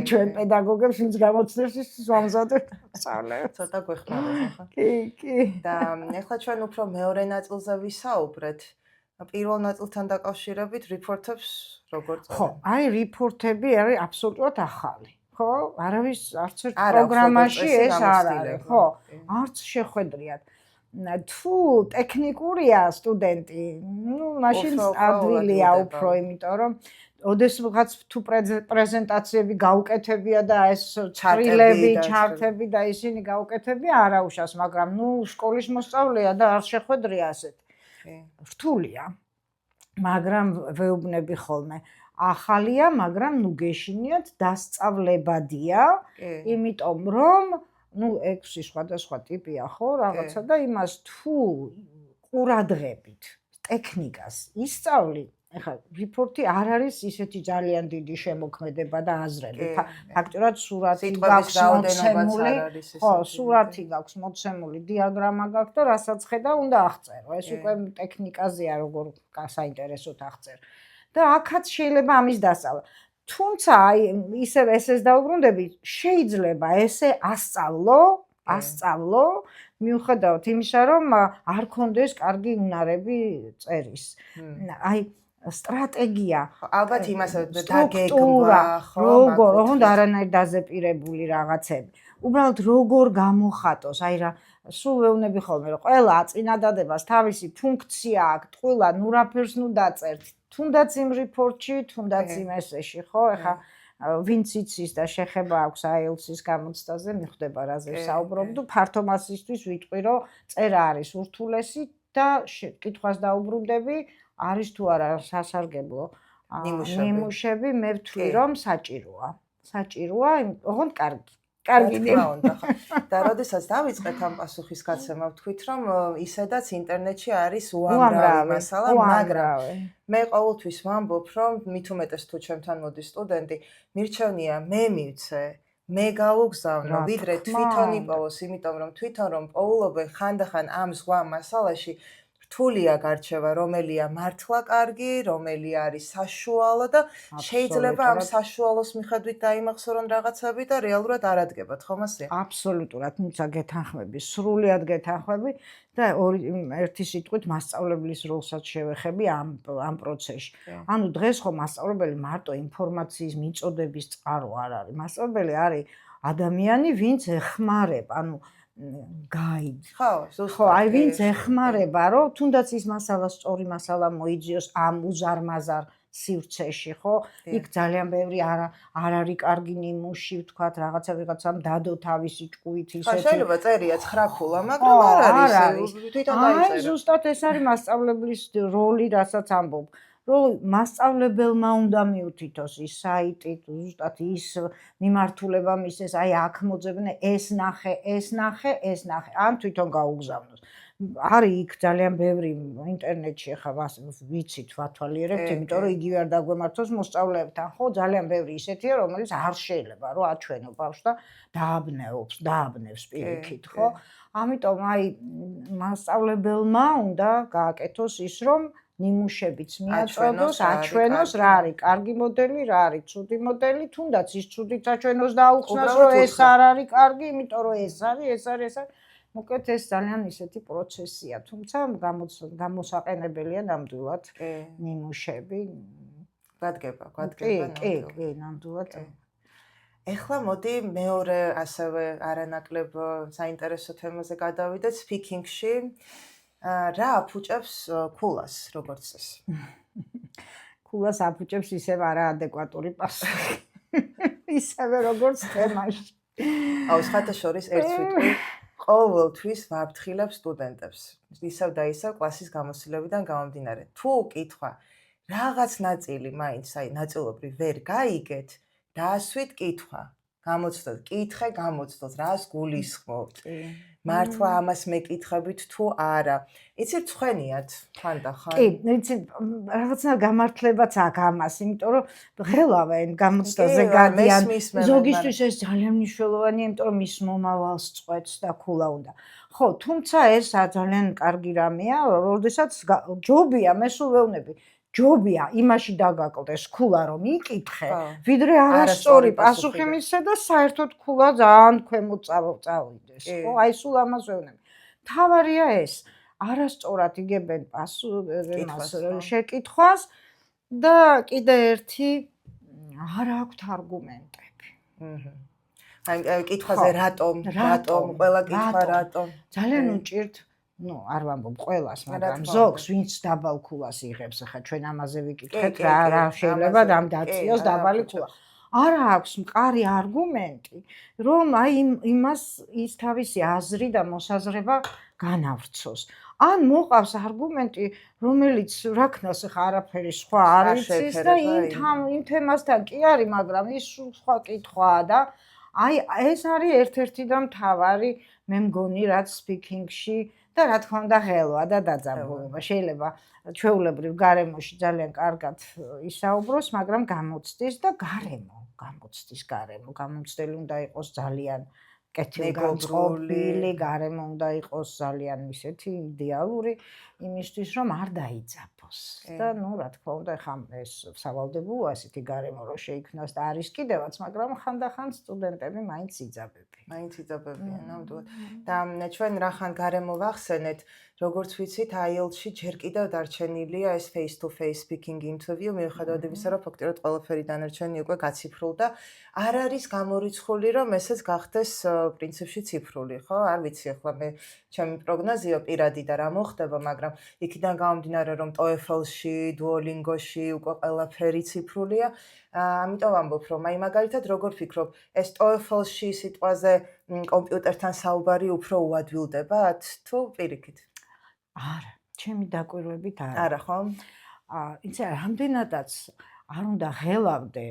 ჩვენ პედაგოგებს ვინც გამოცდებს ის ვამზადებთ სწავლებს. ცოტა გვეხმარება ხო? კი. და ახლა ჩვენ უფრო მეორე ნაწილზე ვისაუბრეთ. პირველ ნაწილთან დაკავშირებით რიპორტებს როგორ წერენ? ხო, აი რიპორტები არის აბსოლუტურად ახალი. ხო, არავის არც ერთ პროგრამაში ეს არ არის, ხო, არც შეხვედრიათ. თუ ტექნიკურია სტუდენტი, ნუ მაშინ ადვილია უფრო, იმიტომ რომ ოდესმღაც თუ პრეზენტაციები გაუკეთებია და ეს წრილები, ჩარტები და ისინი გაუკეთებია არაუშავს, მაგრამ ნუ სკოლის მოსწავლეა და არ შეხვედრია ასეთ. რთულია. მაგრამ ვეუბნები ხოლმე. ახალია, მაგრამ ნუ გეშინიათ დასწავლებადია, იმიტომ რომ ნუ 6 სხვადასხვა ტიპია ხო რაღაცა და იმას თუ ყურადღებით ტექნიკას ისწავლი, ეხლა რიპორტი არ არის ისეთი ძალიან დიდი შემოქმედება და აზრები. ფაქტობრივად სურათი გაქვს მოცემული, ხო, სურათი გაქვს მოცემული, დიაგრამა გაქვს და რასაც ხედა უნდა აღწერო. ეს უკვე ტექნიკაზეა, როგორ საინტერესოდ აღწერ. და აქაც შეიძლება ამის დასწავლა. თუმცა აი ისევ ესეს დაუბრუნდები, შეიძლება ესე ასწავლო, მიუხედავად იმისა, რომ არ ქონდეს კარგი უნარები წერის. აი სტრატეგია, ალბათ იმას დაგეგმვა, როგორ უნდა არანაირ დაზეპირებული რაღაცები. უბრალოდ როგორ გამოხატოს, აი რა სულ ვეუბნები ხოლმე, რომ ყველა წინადადებას თავისი ფუნქცია აქვს, ტყუილა ნუ რაფერს ნუ დაწერთ. თუნდაც იმ რიპორტში, თუნდაც იმ ესეში, ხო? ეხლა ვინც იცის და შეხება აქვს IELTS-ის გამოცდაზე, მიხვდება რაზე ვსაუბრობ და ფართო მასისთვის ვიტყვი, რომ წერა არის ურთულესი და კითხვას დაუბრუნდები, არის თუ არა სასარგებლო ნიმუშები, მე ვთვლი, რომ საჭიროა. საჭიროა, ოღონდ კარგი. კარგი უნდა ხო. და როდესაც დავიწყეთ ამ პასუხის გაცემა, ვთქვით, რომ ისედაც ინტერნეტში არის უამრავი მასალა, მაგრამ მე ყოველთვის ვამბობ, რომ მით უმეტეს თუ ჩემთან მოდის სტუდენტი, მირჩევნია მე მივცე, მე გავუგზავნო, ვიდრე თვითონ იპოვოს, იმიტომ რომ თვითონ რომ პოულობენ ხანდახან ამ ზღვა მასალაში რთულია გარჩევა, რომელია მართლა კარგი, რომელი არის საშუალო და შეიძლება ამ საშუალოს მიხედვით დაიმახსოვრონ რაღაცები და რეალურად არ ადგებათ, ხომ ასე? აბსოლუტურად, თუმცა გეთანხმები, სრულიად გეთანხმები და ერთი სიტყვით მასწავლებლის როლსაც შევეხები ამ პროცესში. ანუ დღეს ხო მასწავლებელი მარტო ინფორმაციის მიწოდების წყარო არ არის. მასწავლებელი არის ადამიანი, ვინც ეხმარება, ანუ guide. ხო, აი ვინც ეხმარება, რომ თუნდაც ის მასალა სწორი მასალა მოიძიოს ამ უზარმაზარ სივრცეში, ხო? იქ ძალიან ბევრი არ არის კარგი ნიმუში, ვთქვათ, ვიღაცამ დადო თავისი ჭკუით ისეთი. ხო, შეიძლება წერია 9 ქულა, მაგრამ არ არის. თვითონ დაიწერა. აი, ზუსტად ეს არის მასწავლებლის როლი, რასაც ამბობ. რომ მასწავლებელმა უნდა მიუთითოს ის საიტი, ზუსტად ის მიმართულება მისცეს, აი აქ მოძებნე ეს ნახე, ან თვითონ გაუგზავნოს. არის იქ ძალიან ბევრი ინტერნეტში ახლა ვიცით ვათვალიერებთ, იმიტომ რომ იგივე არ დაგვემართოს მოსწავლეებთან, ხო, ძალიან ბევრი ისეთია, რომელიც არ შეიძლება რომ აჩვენო ბავშვს და დააბნევს პირიქით, ხო? ამიტომ აი მასწავლებელმა უნდა გააკეთოს ის, რომ ნიმუშებიც მიაწოდოს, აჩვენოს რა არის კარგი მოდელი, რა არის ცუდი მოდელი, თუნდაც ის ცუდიც აჩვენოს და აუხსნას, რომ ეს არ არის კარგი, იმიტომ რომ ეს არის. მოკლედ ეს ძალიან ისეთი პროცესია, თუმცა გამოსაყენებელია ნამდვილად ნიმუშები. გვადგება კი, ნამდვილად. ეხლა მოდი მეორე ასევე არანაკლებ საინტერესო თემაზე გადავიდეთ speaking-ში. რა აფუჭებს ქულას, როგორც ეს? ქულას აფუჭებს ისევ არაადეკვატური პასუხი. ისევე როგორც თემაში. აუ, სხვათა შორის ერთ ვიტყვი, ყოველთვის ვაფრთხილებ სტუდენტებს. ისევ და ისევ კლასის გამოცდილებიდან გამომდინარე. თუ კითხვა რაღაც ნაწილი მაინც, აი, ნაწილობრივ ვერ გაიგეთ, დაასვით კითხვა. გამოცდოთ, კითხე, გამოცდოთ, რას გულისხმობთ? მართლა ამას მეკითხებით თუ არა. იცით, ცხენიათ ხანდახან. კი, იცით, რაღაცნაირ გამართლებაც აქვს ამას, იმიტომ რომ ღელავენ გამოცდაზე გადიან. ზოგისთვის ეს ძალიან მნიშვნელოვანია, იმიტომ რომ მის მომავალს წყვეტს და ქულა უნდა. ხო, თუმცა ეს ძალიან კარგი რამეა, როდესაც ჯობია, მე სულ ვეუბნები, ჯობია იმაში დაგაკლდეს ქულა რომ იკითხე, ვიდრე არასწორი პასუხი მისცე და საერთოდ ქულა ძალიან ქვემოთ წავიდეს, ხო? აი სულ ამას ვეუბნები. თავარია ეს, არასწორად იგებენ შეკითხვას და კიდე ერთი არ აქვთ არგუმენტები. აი კითხვაზე რატომ, ყველა კითხვა რატომ? ძალიან უჭირთ არ ვამბობ ყველას, მაგრამ ზოგს ვინც დაბალ ქულას იღებს, ახლა ჩვენ ამაზე ვიკითხეთ რა შეიძლება ამ დაწიოს დაბალი ქულა. არ აქვს მყარი არგუმენტი, რომ აი იმას ის თავისი აზრი და მოსაზრება განავრცოს. ან მოყავს არგუმენტი, რომელიც რა ქნას ახლა არაფერი სხვა არ იცის და იმ თემასთან კი არის, მაგრამ ის სხვა კითხვაა და აი ეს არის ერთ-ერთი და მთავარი, მე მგონი, რაც speaking-ში და რა თქმა უნდა ღელვა და დაძაბულობა. შეიძლება ჩვეულებრივ გარემოში ძალიან კარგად ისაუბროს, მაგრამ გამოცდის და გამოცდელი უნდა იყოს ძალიან კეთილგანწყობილი, გარემო უნდა იყოს ძალიან ისეთი იდეალური იმისთვის, რომ არ დაიძაბოს. და რა თქმა უნდა, ხა ეს სავალდებულოა ესეთი გარემო რომ შეიქმნას და არის კიდევაც, მაგრამ ხანდახან სტუდენტები მაინც იძაბებიან. ნამდვილად. და ჩვენ რახან გარემო ვახსენეთ, როგორც ვიცით, IELTS-ში ჯერ კიდევ დარჩენილია ეს face to face speaking interview, მიუხედავად იმისა, რომ ფაქტიურად ყველაფერი დანარჩენი უკვე გაციფრულდა. არ არის გამორიცხული, რომ ესეც გახდეს პრინციპში ციფრული, ხო? არ ვიცი, ახლა მე ჩემი პროგნოზია პირადი და რა მოხდება, მაგრამ იქიდან გამომდინარე, რომ TOEFL-ში, Duolingo-ში უკვე ყველაფერი ციფრულია, ამიტომ ვამბობ, რომ აი მაგალითად როგორ ფიქრობ, ეს TOEFL-ში სიტყვაზე კომპიუტერთან საუბარი უფრო უადვილდებათ თუ პირიქით? არა, ჩემი დაკვირვებით არა. არა, ხო? იცი, რამდენადაც არ უნდა ღელავდე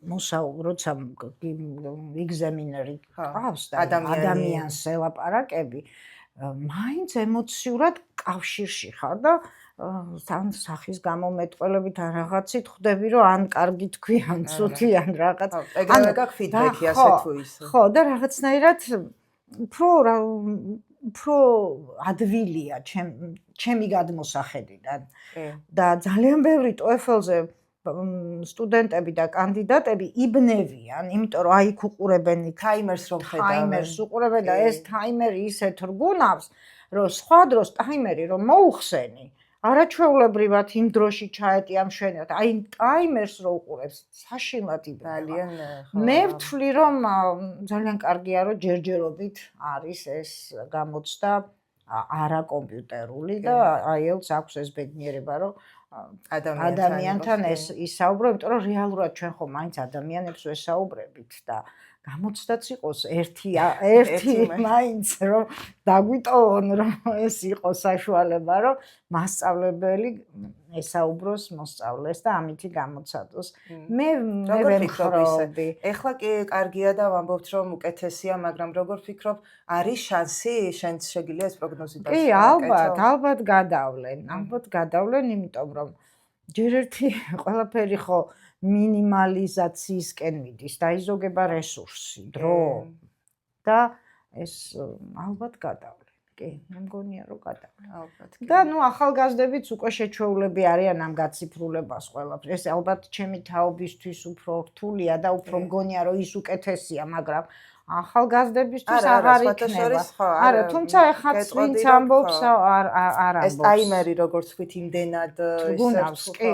როცა ეგზამინერი ყავს და ადამიანს ელაპარაკები, მაინც ემოციურად კავშირში ხარ და თან სახის გამომეტყველებით ან რაღაცით ხვდები, რომ ან კარგი თქვი, ან ცუდი, ან რაღაც. ეგრევე გაქვს ფიდბექი ასე თუ ისე. ხო, და რაღაცნაირად უფრო ადვილია ჩემი გადმოსახედიდან. და ძალიან ბევრი TOEFL-ზე სტუდენტები და კანდიდატები იბნევიან, იმიტომ რომ იქ უყურებენ ტაიმერს რომ ხედავენ. ტაიმერს უყურებენ და ეს ტაიმერი ისეთ რგუნავს, რომ სხვა დროს ტაიმერი რომ მოუხსენი, არაჩვეულებრივად იმ დროში ჩაეტია მშვენივრად. აი ტაიმერს რო უყურებს, საშინლად იბნევიან. მე ვთვლი რომ ძალიან კარგია რომ ჯერჯერობით არის ეს გამოცდა არა კომპიუტერული და IELTS აქვს ეს ბედნიერება რომ ადამიანთან ისაუბრო, იმიტომ რომ რეალურად ჩვენ ხო მაინც ადამიანებს ვესაუბრებით და გამოცდაც იყოს ერთი მაინც რომ დაგვიტოვონ რომ ეს იყოს საშუალება რომ მასწავლებელი ესაუბროს მოსწავლეს და ამითი გამოცადოს. მე ვფიქრობ, ეხლა კი კარგია და ვამბობთ რომ უკეთესია, მაგრამ როგორ ფიქრობ, არის შანსი შენც შეგიძლია ეს პროგნოზი დაგეკეთო? კი, ალბათ გადავლენ, იმიტომ რომ ჯერ ერთი ყველაფერი ხო მინიმალიზაციისკენ მიდის, დაიზოგება რესურსი, დრო და ეს ალბათ გადავლენ. კი, მე მგონია რომ გადავლენ. ალბათ. და ახალგაზრდებიც უკვე შეჩვეულები არიან ამ გაციფრულებას ყველაფერს. ეს ალბათ ჩემი თაობისთვის უფრო რთულია და უფრო მგონია რომ ის უკეთესია, მაგრამ ახალგაზრდებისთვის აღარ იქნება. არა, თუმცა ეხაც ვინც ამბობს, არ ამბობს. ეს ტაიმერი როგორც ვთქვით, იმდენად გუნავს, კი,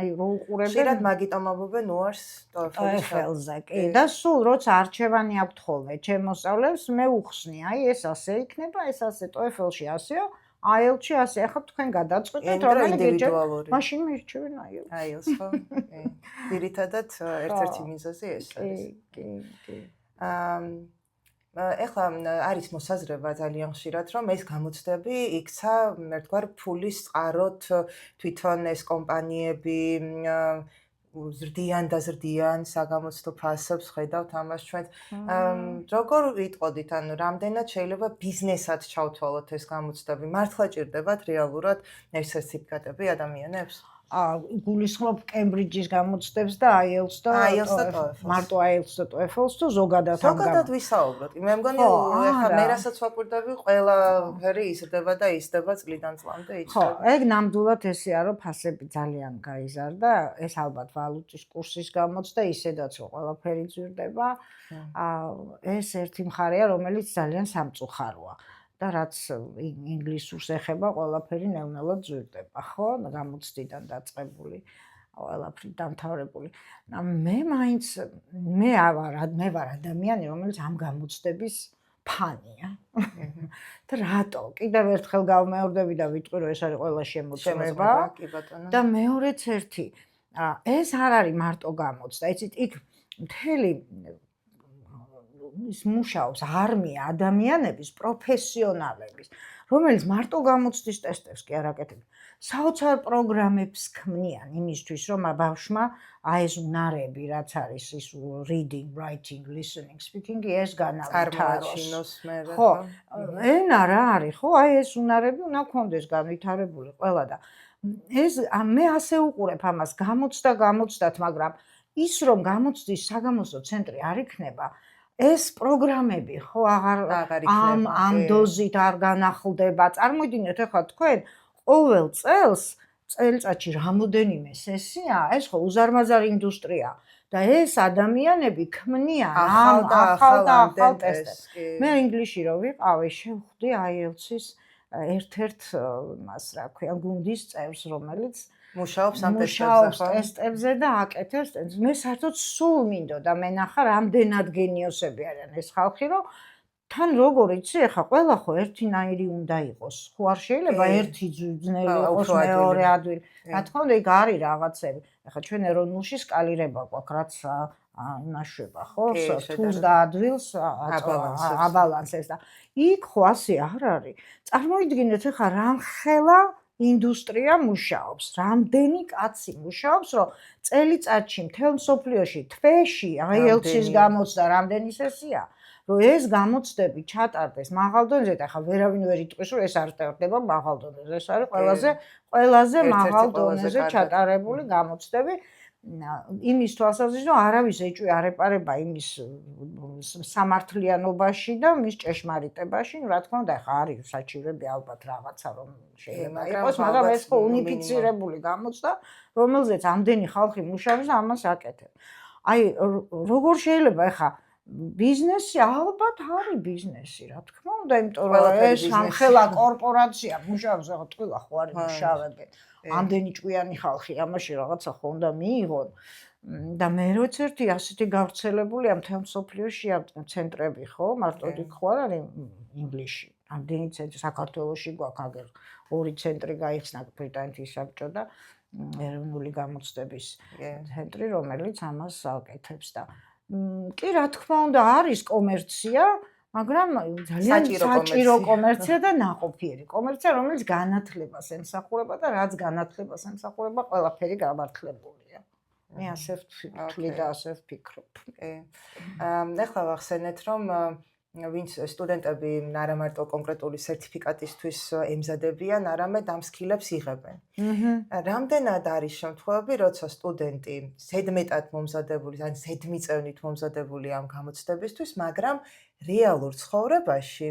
აი რო უყურებენ. ხშირად მაგიტომობენ უარს TOEFL-ზე, კი. და სულ როცა არჩევანი აქვთ ხოლმე ჩემ მოსწავლეებს, მე უხსნი, აი ეს ასე იქნება, ეს ასე TOEFL-ში ასეო, IELTS-ში ასე. ახლა თქვენ გადაწყვეტეთ, რომელი ინდივიდუალური. მაშინ მირჩევენ IELTS, ხო? ძირითადად ერთ-ერთი მიზეზი ეს არის. კი. ეხლა არის მოსაზრება ძალიან ხშირად, რომ ეს გამოცდები იქცა ერთგვარ ფულის წყაროთ თვითონ ეს კომპანიები ზრდიან საგამოცდო ფასებს ხედავთ ამას ჩვენ. როგორ ვიტყოდით, ანუ რამდენად შეიძლება ბიზნესად ჩავთვალოთ ეს გამოცდები? მართლა ჭირდებათ რეალურად ეს სერტიფიკატები ადამიანებს? გულისხმობ კემბრიჯის გამოცდებს და IELTS და მარტო IELTS და TOEFL-ს თუ ზოგადად ამ ზოგადად ვისაუბროთ. მე მგონი ეხლა მე რასაც ვაკვირდები, ყველაფერი იზრდება და იზრდება წლიდან წლამდე იცი. ხო, ეგ ნამდვილად ესეა, რომ ფასები ძალიან გაიზარდა, ეს ალბათ ვალუტის კურსის გამოცდა, ისედაც რომ ყველაფერი ძვირდება. ეს ერთი მხარეა, რომელიც ძალიან სამწუხაროა. და რაც ინგლისურს ეხება, ყველაფერი ნელ-ნელა ძვირდება, ხო? გამოცდიდან დაწყებული, ყველაფერი დამთავრებული. მე ვარ ადამიანი, რომელიც ამ გამოცდების ფანია. და რატო? კიდევ ერთხელ გავმეორდები და ვიტყვი, რომ ეს არის ყველა შემოწმება. და მეორეც ერთი, ეს არ არის მარტო გამოცდა, იცით, იქ მთელი ის მუშაობს არმია ადამიანების, პროფესიონალების, რომელიც მარტო გამოცდის ტესტებს კი არ აკეთებენ. საოცარ პროგრამებს ქმნიან იმისთვის, რომ ბავშვმა აეზუნარები, რაც არის ის reading, writing, listening, speaking, ეს განავითაროს. ხო, ენა რა არის, ხო, აი ეს უნარები უნდა ქონდეს განვითარებული ყველა და მე ასე უყურებ ამას გამოცდათ, მაგრამ ის რომ გამოცდის საგამოცდო ცენტრი არ იქნება, ეს პროგრამები ხო აღარ ამ დოზით არ განახლდება. წარმოიდგინეთ ახლა თქვენ ყოველ წელიწადში რამოდენიმე სესია, ეს ხო უზარმაზარი ინდუსტრია და ეს ადამიანები ქმნიან ახალ ტესტებს. მე ინგლისში რო ვიყავი, შევხვდი IELTS-ის ერთ-ერთ მას რა ქვია, გუნდის წევრს, რომელიც მუშაობს ამ ტესტებზე და აკეთებს ტესტებს. მე საერთოდ სულ მინდოდა მენახა რამდენად გენიოსები არიან ეს ხალხი, რომ თან როგორ იცი, ახლა ყველა ხო ერთნაირი უნდა იყოს. ხო არ შეიძლება ერთი ძნელი იყოს, მეორე ადვილი. რა თქმა უნდა, იქ არის რაღაცები. ახლა ჩვენ ეროვნულში სკალირება გვაქვს, რაც იმაშვება, ხო? თულს და ადვილს აბალანსებს და იქ ხო ასე არ არის. წარმოიდგინეთ ახლა რამხელა ინდუსტრია მუშაობს, რამდენი კაცი მუშაობს, რომ წელიწადში მთელ მსოფლიოში თვეში IELTS-ის გამოცდა რამდენი სესია, რომ ეს გამოცდები ჩატარდეს მაღალ დონეზე და ხა ვერავინ ვერ იტყვის, რომ ეს არ ტარდება მაღალ დონეზე. ეს არის ყველაზე მაღალ დონეზე ჩატარებული გამოცდები. იმის თვალსაზრისით, რომ არავის ეჭვი არ ეპარება იმის სამართლიანობაში და მის ჭეშმარიტებაში, რა თქმა უნდა, ხა არის საჩივრები ალბათ რაღაცა, რომ შეიძლება იყოს, მაგრამ ეს ხო უნიფიცირებული გამოცდა, რომელზეც ამდენი ხალხი მუშაობს და ამას აკეთებს. აი, როგორ შეიძლება ხა ბიზნესი ალბათ არის ბიზნესი, რა თქმა უნდა, იმიტომ რომ ეს ამხელა კორპორაცია მუშაობს, რაღაც ყველა ხო არის მუშავები. ამდენი ჭკვიანი ხალხი ამაში რაღაცა ხო უნდა მიიღონ და მე როც ერთი ასეთი გავრცელებულია მთელ მსოფლიოში ცენტრები ხო მარტო იქ ხო არ არის ინგლისში ამდენი ცენტრი საქართველოში გვაქვს აგერ 2 ცენტრი გაიხსნა ბრიტანეთის საბჭო და ეროვნული გამოცდების ცენტრი რომელიც ამას აკეთებს და კი რა თქმა უნდა არის კომერცია მაგრამ ძალიან საჭირო კომერცია და ნაყოფიერი კომერცია, რომელიც განათლებას ემსახურება და რაც განათლებას ემსახურება, ყველაფერი გამართლებულია. მე ასე ვთვლი და ასე ვფიქრობ. ეხლა ვახსენეთ, რომ ვინც სტუდენტები არა მარტო კონკრეტული სერტიფიკატისთვის ემზადებიან, არამედ ამ სკილებს იღებენ. რამდენად არის შემთხვევები, როცა სტუდენტი ზედმეტად მომზადებული, ან ზედმიწევნით მომზადებული ამ გამოცდებისთვის, მაგრამ რეალურ ცხოვრებაში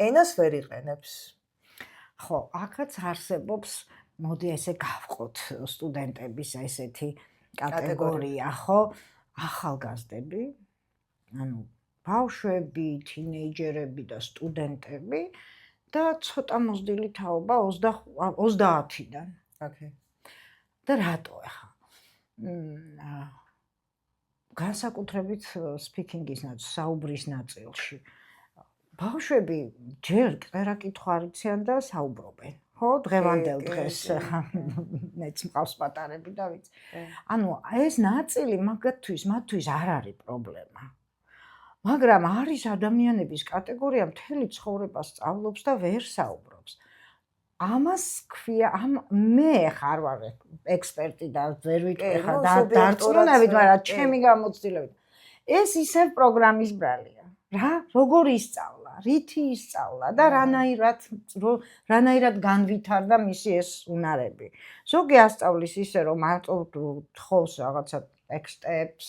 ენას ვერ იყენებს. ხო, აქაც არსებობს, მოდი ესე გავყოთ სტუდენტების ესეთი კატეგორია, ხო? ახალგაზრდები, ანუ ბავშვები, თინეიჯერები და სტუდენტები და ცოტა მოზრდილი თაობა 30-დან. ოკეი. და რატო ახლა? განსაკუთრებით სპიკინგის საუბრის ნაწილში. ბავშვები ჯერ წერა-კითხვა არ იციან და საუბრობენ. ხო, დღევანდელ დღეს მეც მყავს პატარები და ვიცი. ანუ ეს ნაწილი მათთვის არ არის პრობლემა. მაგრამ არის ადამიანების კატეგორია მთელი ცხოვრება სწავლობს და ვერ საუბრობს. ამას ქვია, მე ხარ ვარ ექსპერტი და ვერ ვიტყვი ხარ დარწმუნებით, მაგრამ ჩემი გამოცდილებით. ეს ისევ პროგრამის ბრალია. რა, როგორ ისწავლა, რითი ისწავლა და რანაირად განვითარდა მისი ეს უნარები. ზოგი ასწავლის ისე, რომ მარტო თხოვს რაღაცა ტექსტებს,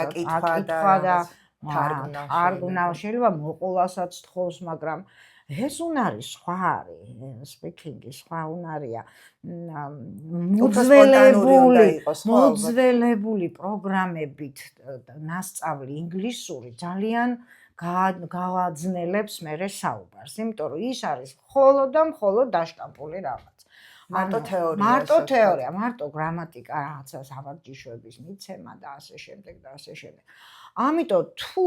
აკითხვა და თარგმნა, შეიძლება მოყოლასაც თხოვს, მაგრამ ეს უნარი სხვა არის, სპიკინგი სხვა უნარია. მოძველებული პროგრამებით ნასწავლი ინგლისური ძალიან გავაძნელებს მერე საუბარს, იმიტომ რომ ის არის მხოლოდ დაშტამპული რაღაც. მარტო თეორია, მარტო გრამატიკა, რაღაცა საბარჯიშოების მიცემა და ასე შემდეგ და ასე შემდეგ. ამიტომ თუ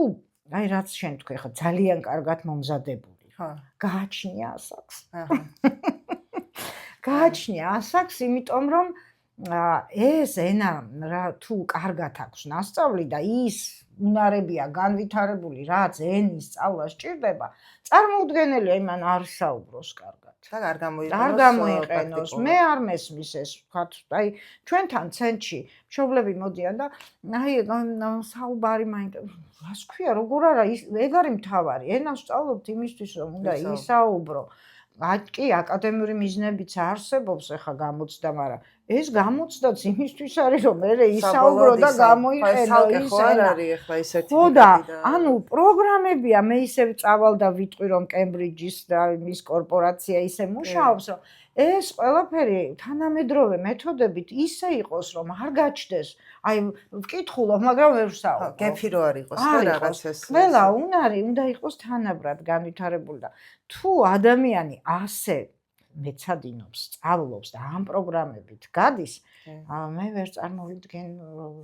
აი რაც შენ თქვი ხა ძალიან კარგად მომზადებული გააჩნია ასაკს. გააჩნია ასაკს, იმიტომ რომ ეს ენა თუ კარგად აქვს ნასწავლი და ის უნარებია განვითარებული, რაც ენის სწავლა სჭირდება, წარმოუდგენელია იმან არ საუბროს კარგად. და არ გამოიყენოს. მე არ მესმის ეს, აი ჩვენთან ცენტრში მშობლები მოდიან და აი საუბარი მაინტერესებს. რას ქვია, როგორ არა, ეგ არის მთავარი. ენას სწავლობთ იმისთვის, რომ უნდა ისაუბრო. კი, აკადემიური მიზნებიც არსებობს ახლა გამოცდა, მაგრამ ეს გამოცდაც იმისთვის არის, რომ მე ისაუბრო და გამოიყენო ის ენა. ხო და ანუ პროგრამებია, მე ისევ წავალ და ვიტყვი, რომ კემბრიჯის და მის კორპორაცია ისე მუშაობს, რომ ეს ყველაფერი თანამედროვე მეთოდებით ისე იყოს, რომ არ გაჩნდეს. აი, ვკითხულობ, მაგრამ ვერ ვსაუბრობ. გეფი რო არ იყოს და რაღაცას. ყველა უნარი უნდა იყოს თანაბრად განვითარებული და თუ ადამიანი ასე მეცადინობს, სწავლობს და ამ პროგრამებით გადის, მე ვერ წარმოვიდგენ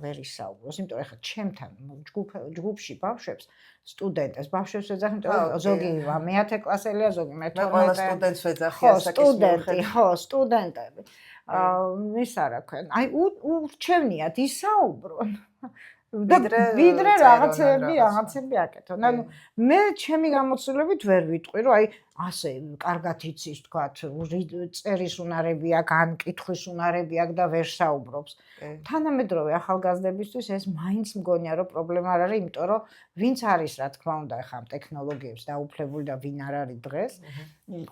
ვერ ისაუბროს, იმიტომ რომ ახლა ჩემთან ჯგუფში ბავშვებს, სტუდენტებს, ბავშვებს ვეძახი, იმიტომ რომ ზოგი მე-10 კლასელია, ზოგი მე-12. მე ყველა სტუდენტს ვეძახი ასაკის მიხედვით. ხო, სტუდენტები. ის არა ქვენ. აი ურჩევნიათ ისაუბრონ. ვიდრე რაღაცები აკეთონ. ანუ მე ჩემი გამოცდილებით ვერ ვიტყვი, რომ აი ასე კარგად იცის თქვათ, წერის უნარები აქვს, ან კითხვის უნარები აქვს და ვერ საუბრობს. თანამედროვე ახალგაზრდებისთვის ეს მაინც მგონია, რომ პრობლემა არ არის, იმიტომ რომ ვინც არის, რა თქმა უნდა, ახლა ამ ტექნოლოგიებს დაუფლებული და ვინ არ არის დღეს,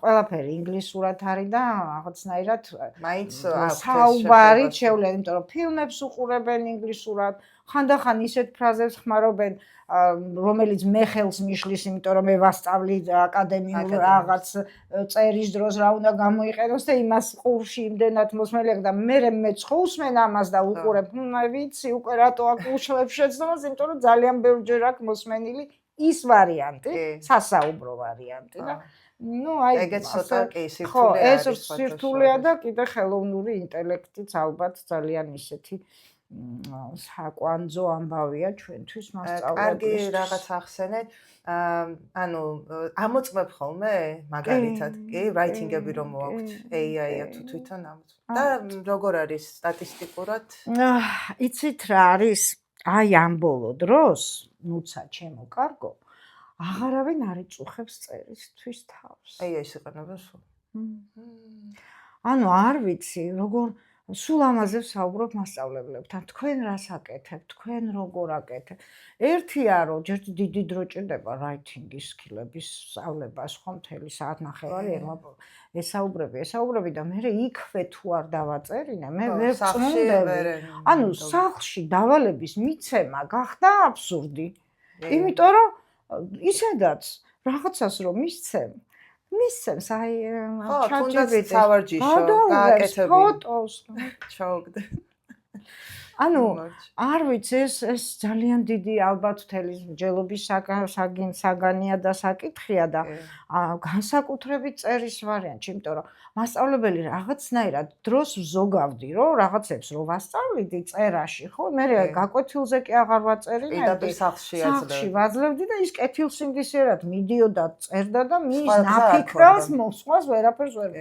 ყველაფერი ინგლისურად არის და რაღაცნაირად მაინც საუბარი შეუძლია, იმიტომ რომ ფილმებს უყურებენ ინგლისურად, ხანდახან ისეთ ფრაზებს ხმარობენ, რომელიც მე ხელს მიშლის, იმიტომ რომ მე ვასწავლი აკადემიურ რაღაც წერის დროს რა უნდა გამოიყენოს და იმას ყურში იმდენად მოსმენელი აქვს და მე მეც ხუსმენ ამას და უყურებ, ვიცი უკვე რატო აქ უშლებ შეცდომას, იმიტომ რომ ძალიან ბევრჯერ აქვს მოსმენილი ის ვარიანტი, სასაუბრო ვარიანტი და აი ეგეც ცოტა კი სირთულეა. ხო, ეს სირთულეა და კიდე ხელოვნური ინტელექტიც ალბათ ძალიან ისეთი საკვანძო ამბავია ჩვენთვის მასწავლებლისთვის. კარგი რაღაც ახსენეთ, ანუ ამოწმებ ხოლმე მაგალითად, კი, writing-ები რომ მოაქვთ AI-ა თუ თვითონ ამოწმებ. და როგორ არის სტატისტიკურად? იცით რა არის? აი ამ ბოლო დროს, ნუცა ჩემო კარგო, აღარავინ არ იწუხებს წერისთვის თავს. AI-ს იყენებენ სულ. ანუ არ ვიცი, როგორ სულ ამაზე ვსაუბრობ მასწავლებლებთან, თქვენ რას აკეთებთ, თქვენ როგორ აკეთებთ. ერთია რომ ჯერ დიდი დრო ჭირდება writing-ის სკილების სწავლებას, ხო, მთელი საათნახევარი ესაუბრები და მე იქვე თუ არ დავაწერინე, მე ვერ წმუნდები. ანუ სახლში დავალების მიცემა გახდა აბსურდი. იმიტომ რომ ისედაც რაღაცას რომ მისცემს აი ChatGPT-ს სავარჯიშო გააკეთები ფოტოს ჩაოგდე. ანუ არ ვიცი ეს ძალიან დიდი ალბათ მთელი მსჯელობის საგანია და საკითხია და განსაკუთრებით წერის ვარიანტში, იმიტომ რომ მასწავლებელი რაღაცნაირად დროს ვზოგავდი, რომ რაღაცებს რო ვასწავლიდი წერაში, ხო, მე გაკვეთილზე კი აღარ ვაწერინებდი. პირდაპირ სახლში ვაძლევდი და ის კეთილსინდისიერად მიდიოდა, წერდა და მის ნაფიქრავს მოსყვას ვერაფერს ვერ.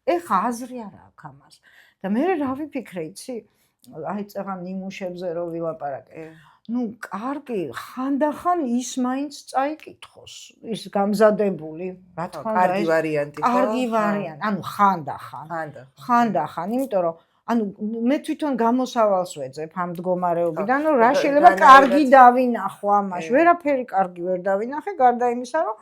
ეხა აზრი არა აქვს ამას. და მე რა ვიფიქრე, იცი? აი წაღან ნიმუშებზე რო ვილაპარაკე. კარგი, ხანდახან ის მაინც წაიკითხოს, ის გამზადებული, რა თქმა უნდა, კარგი ვარიანტი, ხო? კარგი ვარიანტი, ანუ ხანდახან, იმიტომ რომ მე თვითონ გამოსავალს ვეძებ ამ მდგომარეობიდან, რომ რა შეიძლება კარგი დავინახო ამაში. ვერაფერი კარგი ვერ დავინახე, გარდა იმისა, რომ